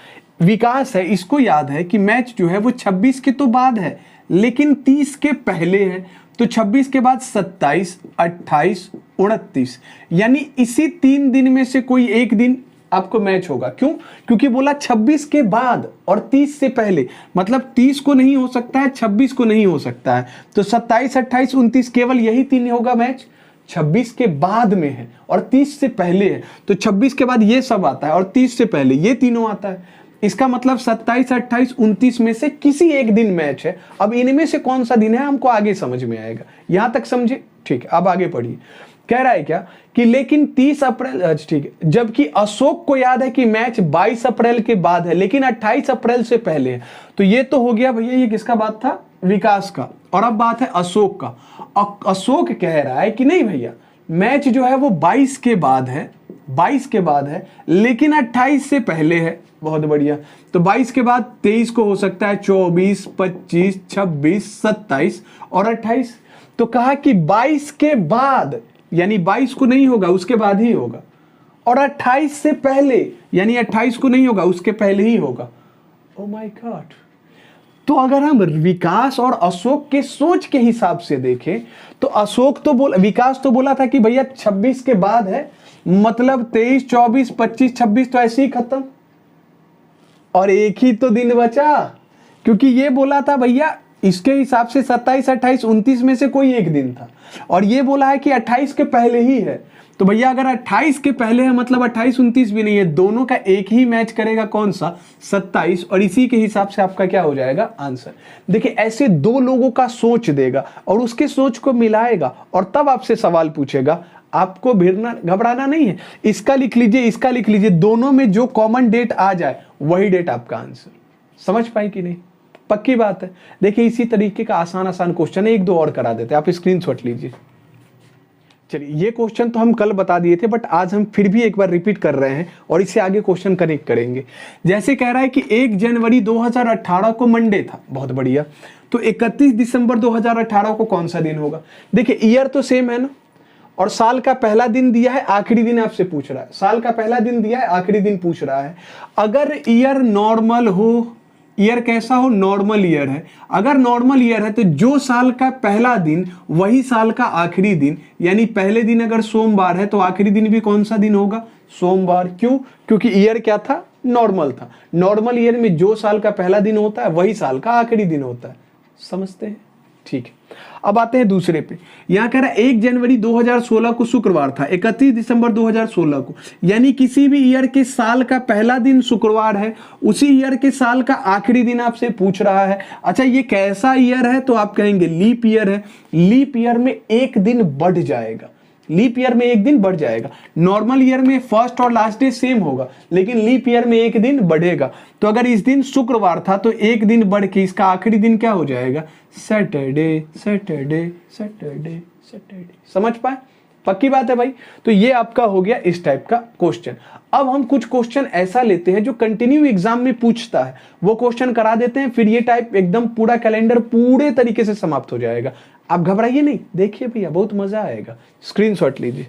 विकास है, इसको याद है कि मैच जो है वो 26 के तो बाद है लेकिन 30 के पहले है, तो 26 के बाद 27 28 29, यानी इसी 3 दिन में से कोई एक दिन आपको मैच होगा। क्यों, क्योंकि बोला 26 के बाद और 30 से पहले, मतलब 30 को नहीं हो सकता है, 26 को नहीं हो सकता है, तो 27 28 29 केवल यही 3 होगा मैच। 26 के बाद में है और 30 से पहले है, तो 26 के बाद ये सब आता है और 30 से पहले ये तीनों आता है। इसका मतलब 27 28 29 में से किसी एक दिन मैच है। अब इनमें से कौन सा दिन है हमको आगे समझ में आएगा, यहां तक समझे, ठीक है। अब आगे पढ़िए, कह रहा है क्या कि लेकिन 30 अप्रैल, ठीक है, जबकि अशोक को याद है कि मैच 22 अप्रैल के बाद है लेकिन 28 अप्रैल से पहले है। तो ये तो हो गया भैया, ये किसका बात था, विकास का। और अब बात है अशोक का। अशोक कह रहा है कि नहीं भैया मैच जो है वो 22 के बाद है, 22 के बाद है लेकिन 28 से पहले है। बहुत बढ़िया, तो 22 के बाद 23 को हो सकता है, 24 25 26 27 और 28। तो कहा कि 22 के बाद, यानी 22 को नहीं होगा उसके बाद ही होगा, और 28 से पहले यानी 28 को नहीं होगा उसके पहले ही होगा। Oh my God. तो अगर हम विकास और अशोक के सोच के हिसाब से देखें तो विकास तो बोला था कि भैया 26 के बाद है, मतलब 23 24 25 26 तो ऐसे ही खत्म, और एक ही तो दिन बचा, क्योंकि ये बोला था भैया इसके हिसाब से 27, 28, 29 में से कोई एक दिन था, और ये बोला है कि 28 के पहले ही है। तो भैया अगर 28 के पहले है मतलब 28, 29 भी नहीं है, दोनों का एक ही मैच करेगा, कौन सा? 27, और इसी के हिसाब से आपका क्या हो जाएगा? आंसर। देखिए ऐसे दो लोगों का सोच देगा और उसके सोच को मिलाएगा और तब आपसे सवाल पूछेगा। आपको भिड़ना घबराना नहीं है। इसका लिख लीजिए, इसका लिख लीजिए, दोनों में जो कॉमन डेट आ जाए वही डेट आपका आंसर। समझ पाए कि नहीं? पक्की बात है। देखिए इसी तरीके का आसान आसान क्वेश्चन है, एक दो और करा देते हैं, आप स्क्रीनशॉट लीजिए। चलिए ये क्वेश्चन तो हम कल बता दिए थे, बट आज हम फिर भी एक बार रिपीट कर रहे हैं और इससे आगे क्वेश्चन कनेक्ट करेंगे। जैसे कह रहा है कि 1 जनवरी 2018 को मंडे था, बहुत बढ़िया, तो 31 दिसंबर 2018 को कौन सा दिन होगा? देखिए ईयर तो सेम है ना, और साल का पहला दिन दिया है, आखिरी दिन आपसे पूछ रहा है। साल का पहला दिन दिया है, आखिरी दिन पूछ रहा है। अगर ईयर नॉर्मल हो, ईयर कैसा हो? नॉर्मल ईयर है। अगर नॉर्मल ईयर है तो जो साल का पहला दिन वही साल का आखिरी दिन, यानी पहले दिन अगर सोमवार है तो आखिरी दिन भी कौन सा दिन होगा? सोमवार। क्यों? क्योंकि ईयर क्या था? नॉर्मल था। नॉर्मल ईयर में जो साल का पहला दिन होता है वही साल का आखिरी दिन होता है। समझते हैं? ठीक है। अब आते हैं दूसरे पे। यहां कह रहा है 1 जनवरी 2016 को शुक्रवार था, 31 दिसंबर 2016 को, यानी किसी भी ईयर के साल का पहला दिन शुक्रवार है, उसी ईयर के साल का आखिरी दिन आपसे पूछ रहा है। अच्छा ये कैसा ईयर है? तो आप कहेंगे लीप ईयर है। लीप ईयर में एक दिन बढ़ जाएगा, लीप ईयर में एक दिन बढ़ जाएगा। नॉर्मल ईयर में फर्स्ट और लास्ट डे सेम होगा, लेकिन लीप ईयर में एक दिन बढ़ेगा। तो अगर इस दिन शुक्रवार था तो एक दिन बढ़ के इसका आखिरी दिन क्या हो जाएगा? Saturday, Saturday, Saturday, Saturday. समझ पाए? पक्की बात है भाई। तो ये आपका हो गया इस टाइप का क्वेश्चन। अब हम कुछ क्वेश्चन ऐसा लेते हैं जो कंटिन्यू एग्जाम में पूछता है, वो क्वेश्चन करा देते हैं, फिर ये टाइप एकदम पूरा कैलेंडर पूरे तरीके से समाप्त हो जाएगा। आप घबराइए नहीं, देखिए भैया बहुत मजा आएगा। स्क्रीनशॉट लीजिए।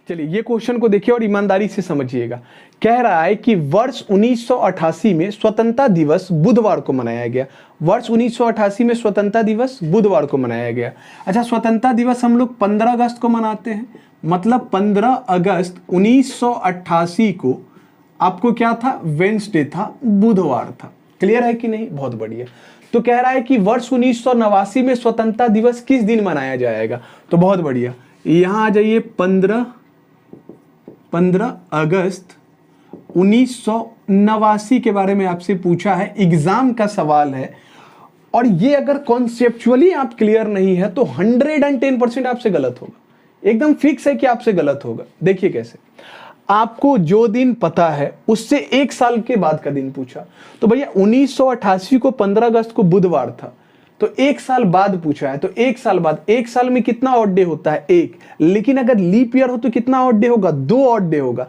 चलिए ये क्वेश्चन को देखिए और ईमानदारी से समझिएगा। कह रहा है कि वर्ष 1988 में स्वतंत्रता दिवस बुधवार को मनाया गया। वर्ष 1988 में स्वतंत्रता दिवस बुधवार को मनाया गया। अच्छा स्वतंत्रता दिवस हम लोग 15 अगस्त को मनाते हैं, मतलब 15 अगस्त 1988 को आपको क्या था? वेंसडे था, बुधवार था। क्लियर है कि नहीं? बहुत बढ़िया। तो कह रहा है कि वर्ष 1989 में स्वतंत्रता दिवस किस दिन मनाया जाएगा? तो बहुत बढ़िया, यहां आ जाइए। 15 अगस्त 1989 के बारे में आपसे पूछा है, एग्जाम का सवाल है। और ये अगर कॉन्सेप्चुअली आप क्लियर नहीं है तो 110% आपसे गलत होगा। एकदम फिक्स है कि आपसे गलत होगा। देखिए कैसे, आपको जो दिन पता है उससे एक साल के बाद का दिन पूछा। तो भैया 1988 को 15 अगस्त को बुधवार था, तो एक साल बाद पूछा है, तो एक साल बाद, एक साल में कितना ऑड डे होता है? एक। लेकिन अगर लीप ईयर हो तो कितना ऑड डे होगा? 2 ऑड डे होगा।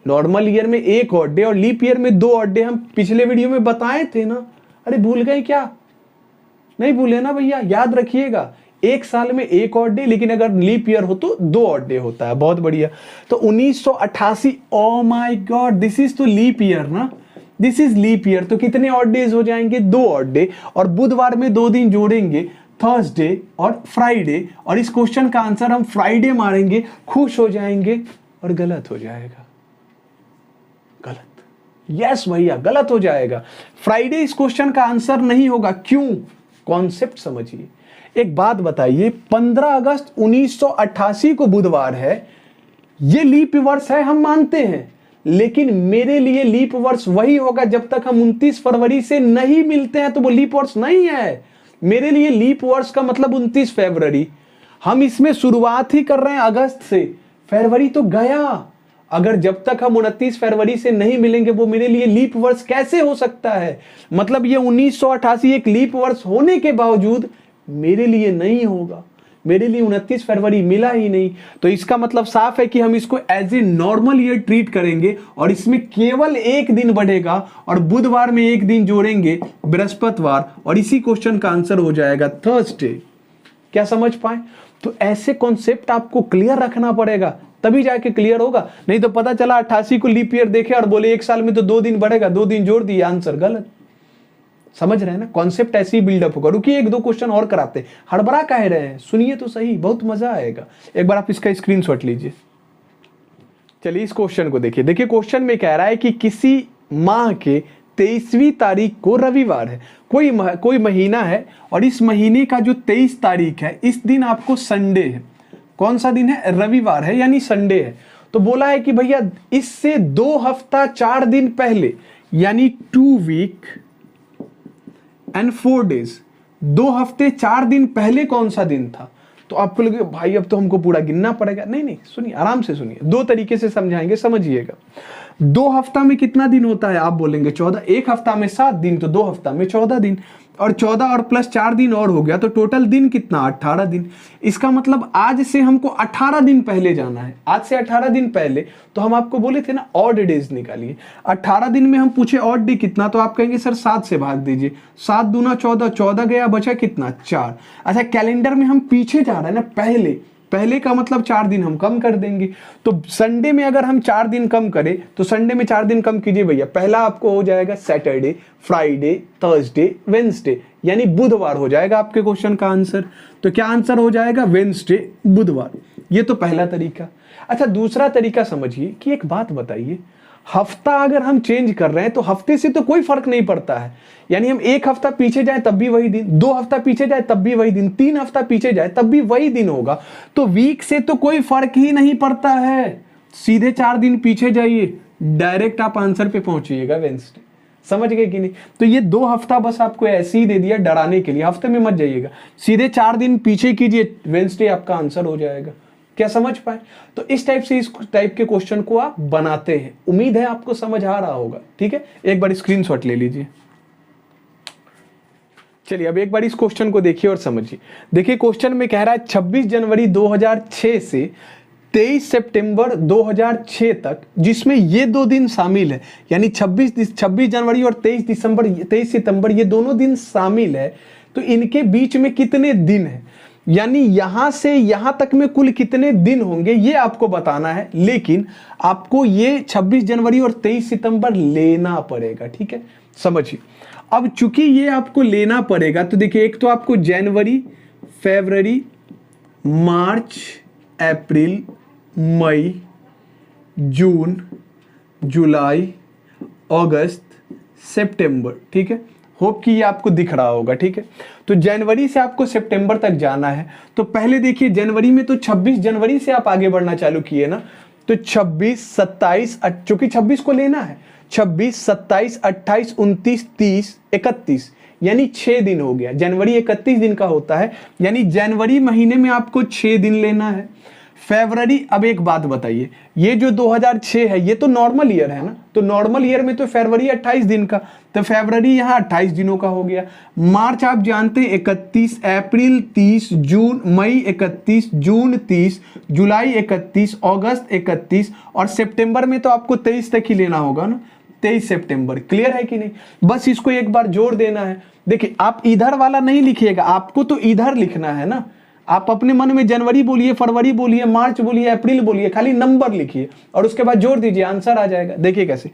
नॉर्मल ईयर में 1 ऑड डे और लीप ईयर में 2 ऑड डे। हम पिछले वीडियो में बताए थे ना। अरे भूल गए क्या? नहीं भूले ना भैया, याद रखिएगा। एक साल में 1 ऑड डे, लेकिन अगर लीप ईयर हो तो 2 ऑड डे होता है। बहुत बढ़िया। तो 1988, oh my God, this is तो लीप ईयर ना, दिस इज लीप ईयर। तो कितने ऑड डेज हो जाएंगे? 2 ऑड डे। और बुधवार में 2 दिन जोड़ेंगे, थर्सडे और फ्राइडे। और इस क्वेश्चन का आंसर हम फ्राइडे मारेंगे, खुश हो जाएंगे, और गलत हो जाएगा। गलत। यस भैया, गलत हो जाएगा। फ्राइडे इस क्वेश्चन का आंसर नहीं होगा। क्यों? कॉन्सेप्ट समझिए। एक बात बताइए, 15 अगस्त 1988 को बुधवार है, ये लीप वर्ष है, हम मानते हैं, लेकिन मेरे लिए लीप वर्ष वही होगा जब तक हम 29 फरवरी से नहीं मिलते हैं, तो वो लीप वर्ष नहीं है। मेरे लिए लीप वर्ष का मतलब 29 फरवरी। हम इसमें शुरुआत ही कर रहे हैं अगस्त से, फरवरी तो गया। अगर जब तक हम 29 फरवरी से नहीं मिलेंगे, वो मेरे लिए लीप वर्ष कैसे हो सकता है? मतलब ये 1988 एक लीप वर्ष होने के बावजूद मेरे लिए नहीं होगा। मेरे लिए 29 फरवरी मिला ही नहीं। तो इसका मतलब साफ है कि हम इसको as a normal year treat करेंगे और इसमें केवल एक दिन बढ़ेगा और बुधवार में एक दिन जोड़ेंगे, बृहस्पतिवार, और इसी क्वेश्चन का आंसर हो जाएगा थर्सडे। क्या समझ पाए? तो ऐसे कॉन्सेप्ट आपको क्लियर रखना पड़ेगा, तभी जाके क्लियर होगा। नहीं तो पता चला 88 को लीप ईयर देखे और बोले एक साल में तो 2 दिन बढ़ेगा, 2 दिन जोड़ दिए, आंसर गलत। समझ रहे हैं ना? कॉन्सेप्ट ऐसे ही बिल्डअप होगा। रुकिए, 1-2 क्वेश्चन और कराते हैं। हड़बड़ा काहे रहे हैं? सुनिए तो सही, बहुत मजा आएगा। एक बार आप इसका स्क्रीनशॉट लीजिए। चलिए इस क्वेश्चन को देखिए। देखिए क्वेश्चन में कह रहा है कि किसी माह के 23वीं तारीख को रविवार है, कोई महीना है और इस महीने का जो 23 तारीख है इस दिन आपको संडे है। कौन सा दिन है? रविवार है, यानी संडे है। तो बोला है कि भैया इससे 2 हफ्ता 4 दिन पहले, यानी 2 वीक एंड 4 डेज, 2 हफ्ते 4 दिन पहले कौन सा दिन था? तो आपको लगे भाई अब तो हमको पूरा गिनना पड़ेगा। नहीं नहीं, सुनिए, आराम से सुनिए, 2 तरीके से समझाएंगे, समझिएगा। 2 हफ्ता में कितना दिन होता है? आप बोलेंगे 14। 1 हफ्ता में 7 दिन, तो 2 हफ्ता में 14 दिन, और 14 और प्लस 4 दिन और हो गया, तो टोटल दिन कितना? 18 दिन। इसका मतलब आज से हमको 18 दिन पहले जाना है। आज से 18 दिन पहले, तो हम आपको बोले थे ना ऑड डेज निकालिए। 18 दिन में हम पूछे ऑड डे कितना, तो आप कहेंगे सर 7 से भाग दीजिए। 7 दूना 14, 14 गया, बचा कितना? 4। अच्छा, कैलेंडर में हम पीछे जा रहे हैं ना, पहले का मतलब 4 दिन हम कम कर देंगे। तो संडे में अगर हम 4 दिन कम करें, तो संडे में 4 दिन कम कीजिए भैया। पहला आपको हो जाएगा सैटरडे, फ्राइडे, थर्सडे, वेंसडे, यानी बुधवार हो जाएगा आपके क्वेश्चन का आंसर। तो क्या आंसर हो जाएगा? वेंसडे, बुधवार। ये तो पहला तरीका। अच्छा, दूसरा तरीका समझिए कि एक बात बताइए, हफ्ता अगर हम चेंज कर रहे हैं तो हफ्ते से तो कोई फर्क नहीं पड़ता है। यानी हम 1 हफ्ता पीछे जाए तब भी वही दिन, 2 हफ्ता पीछे जाए तब भी वही दिन, 3 हफ्ता पीछे जाए तब भी वही दिन होगा। तो वीक से तो कोई फर्क ही नहीं पड़ता है। सीधे 4 दिन पीछे जाइए, डायरेक्ट आप आंसर पे पहुंचिएगा, वेंसडे। समझ गए कि नहीं? तो ये 2 हफ्ता बस आपको ऐसे ही दे दिया डराने के लिए, हफ्ते में मत जाइएगा, सीधे 4 दिन पीछे कीजिए, वेंसडे आपका आंसर हो जाएगा। क्या समझ पाए? तो इस टाइप के क्वेश्चन को आप बनाते हैं। उम्मीद है आपको समझ आ रहा होगा। ठीक है, एक बार स्क्रीनशॉट ले लीजिए। चलिए अब एक बार इस क्वेश्चन को देखिए और समझिए। देखिए क्वेश्चन में कह रहा है 26 जनवरी 2006 से 23 सितंबर 2006 तक, जिसमें ये 2 दिन शामिल है, यानी 26 जनवरी और 23 सितंबर ये दोनों दिन शामिल है। तो इनके बीच में कितने दिन है, यानी यहां से यहां तक में कुल कितने दिन होंगे, ये आपको बताना है। लेकिन आपको ये 26 जनवरी और 23 सितंबर लेना पड़ेगा। ठीक है, समझिए। अब चूंकि ये आपको लेना पड़ेगा, तो देखिए एक तो आपको जनवरी, फरवरी, मार्च, अप्रैल, मई, जून, जुलाई, अगस्त, सितंबर। ठीक है, होप कि ये आपको दिख रहा होगा। ठीक है, तो जनवरी से आपको सितंबर तक जाना है। तो पहले देखिए जनवरी में तो 26 जनवरी से आप आगे बढ़ना चालू किए ना, तो 26, 27, चूंकि 26 को लेना है, 26, 27, 28, 29, 30, 31, यानी 6 दिन हो गया। जनवरी 31 दिन का होता है, यानी जनवरी महीने में आपको 6 दिन लेना है। फरवरी, अब एक बात बताइए, ये जो 2006 है ये तो नॉर्मल ईयर है ना, तो नॉर्मल ईयर में तो फरवरी 28 दिन का, तो फरवरी यहाँ 28 दिनों का हो गया। मार्च आप जानते हैं 31, अप्रैल 30, जून, मई 31, जून 30, जुलाई 31, अगस्त 31, और सितंबर में तो आपको 23 तक ही लेना होगा ना, 23 सितंबर। क्लियर है कि नहीं? बस इसको एक बार जोड़ देना है। देखिए आप इधर वाला नहीं लिखिएगा, आपको तो इधर लिखना है ना। आप अपने मन में जनवरी बोलिए, फरवरी बोलिए, मार्च बोलिए, अप्रैल बोलिए, खाली नंबर लिखिए और उसके बाद जोड़ दीजिए, आंसर आ जाएगा। देखिए कैसे,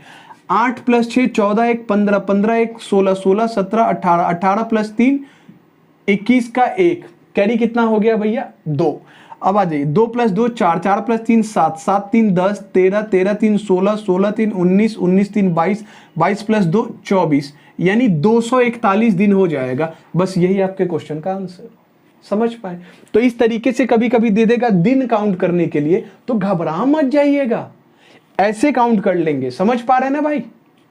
8 + 6 14, 1 15, 15 1 16, 16 17 18, 18 + 3 21 का 1, कैरी कितना हो गया भैया? 2। अब आ जाइए, 2 + 2 4, 4 + 3 7, 7 3 10, 13, 13 3 16, 16 3 19, 19 3 22, 22 + 2 24, यानी 241 दिन हो जाएगा। बस यही आपके क्वेश्चन का आंसर। समझ पाए? तो इस तरीके से कभी कभी दे देगा दिन काउंट करने के लिए, तो घबरा मत जाइएगा, ऐसे काउंट कर लेंगे। समझ पा रहे हैं ना भाई?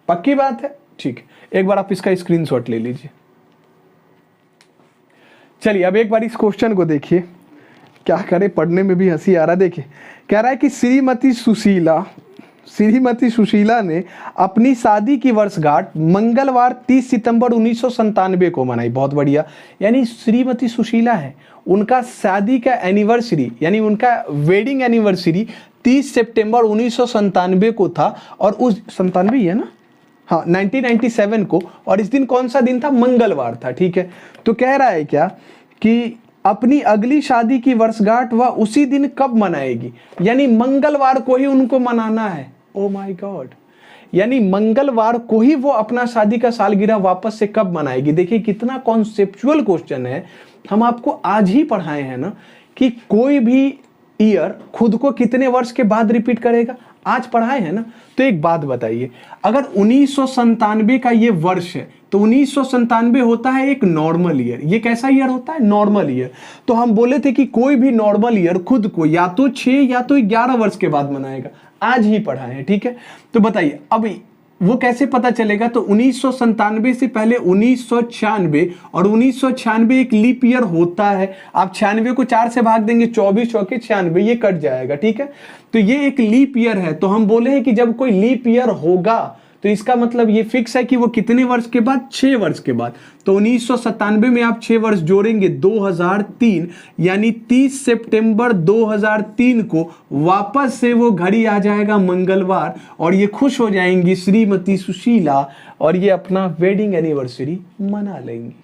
पक्की बात है? ठीक है, एक बार आप इसका स्क्रीनशॉट ले लीजिए। चलिए अब एक बार इस क्वेश्चन को देखिए, क्या करें, पढ़ने में भी हंसी आ रहा है। देखिए कह रहा है कि श्रीमती सुशीला ने अपनी शादी की वर्षगांठ मंगलवार 30 सितंबर 1997 को मनाई। बहुत बढ़िया, यानी श्रीमती सुशीला है, उनका शादी का एनिवर्सरी यानी उनका वेडिंग एनिवर्सरी 30 सितंबर 1997 को था, और उस 97 है ना, हाँ 1997 को, और इस दिन कौन सा दिन था? मंगलवार था। ठीक है, तो कह रहा है क्या कि अपनी अगली शादी की वर्षगांठ वह उसी दिन कब मनाएगी, यानी मंगलवार को ही उनको मनाना है। ओ माय गॉड, यानी मंगलवार को ही वो अपना शादी का सालगिरह वापस से कब मनाएगी। देखिए कितना कॉन्सेप्चुअल क्वेश्चन है। हम आपको आज ही पढ़ाए हैं ना कि कोई भी ईयर खुद को कितने वर्ष के बाद रिपीट करेगा, आज पढ़ाए हैं ना। तो एक बात बताइए, अगर 1997 का ये वर्ष है तो 1997 होता है एक नॉर्मल ईयर। ये कैसा ईयर होता है? Normal year. तो हम बोले थे कि कोई भी नॉर्मल ईयर खुद को या तो 6 या तो 11 वर्ष के बाद मनाएगा। आज ही पढ़ाए हैं, ठीक है। तो बताइए अब वो कैसे पता चलेगा? तो 1997 से पहले 1996, और 1996 एक लीप ईयर होता है। आप 96 को 4 से भाग देंगे, 24 चौके 96, ये कट जाएगा, ठीक है। तो ये एक लीप ईयर है। तो हम बोले हैं कि जब कोई लीप ईयर होगा तो इसका मतलब ये फिक्स है कि वो कितने वर्ष के बाद? 6 वर्ष के बाद। तो 1997 में आप 6 वर्ष जोड़ेंगे 2003, यानी 30 सितंबर 2003 को वापस से वो घड़ी आ जाएगा मंगलवार, और ये खुश हो जाएंगी श्रीमती सुशीला, और ये अपना वेडिंग एनिवर्सरी मना लेंगी।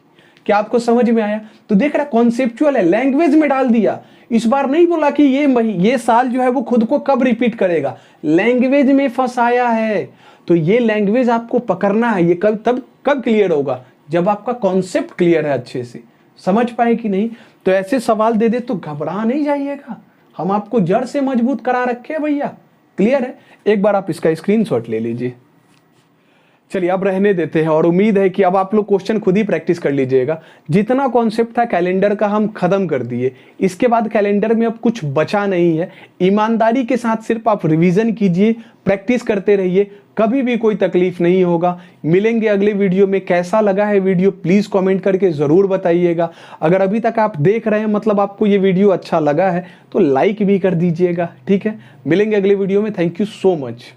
क्या आपको समझ में आया? तो देख रहा, कॉन्सेप्चुअल है, लैंग्वेज में डाल दिया। इस बार नहीं बोला कि ये साल जो है वो खुद को कब रिपीट करेगा, लैंग्वेज में फंसाया है। तो ये लैंग्वेज आपको पकड़ना है। ये कब क्लियर होगा? जब आपका कॉन्सेप्ट क्लियर है, अच्छे से समझ पाए कि नहीं। तो ऐसे सवाल दे दे तो घबरा नहीं जाइएगा, हम आपको जड़ से मजबूत करा रखे हैं भैया। क्लियर है? एक बार आप इसका स्क्रीनशॉट ले लीजिए। चलिए अब रहने देते हैं, और उम्मीद है कि अब आप लोग क्वेश्चन खुद ही प्रैक्टिस कर लीजिएगा। जितना कॉन्सेप्ट था कैलेंडर का हम खत्म कर दिए। इसके बाद कैलेंडर में अब कुछ बचा नहीं है। ईमानदारी के साथ सिर्फ आप रिवीजन कीजिए, प्रैक्टिस करते रहिए, कभी भी कोई तकलीफ नहीं होगा। मिलेंगे अगले वीडियो में। कैसा लगा है वीडियो प्लीज कमेंट करके जरूर बताइएगा। अगर अभी तक आप देख रहे हैं मतलब आपको ये वीडियो अच्छा लगा है तो लाइक भी कर दीजिएगा, ठीक है। मिलेंगे अगले वीडियो में। Thank you so much.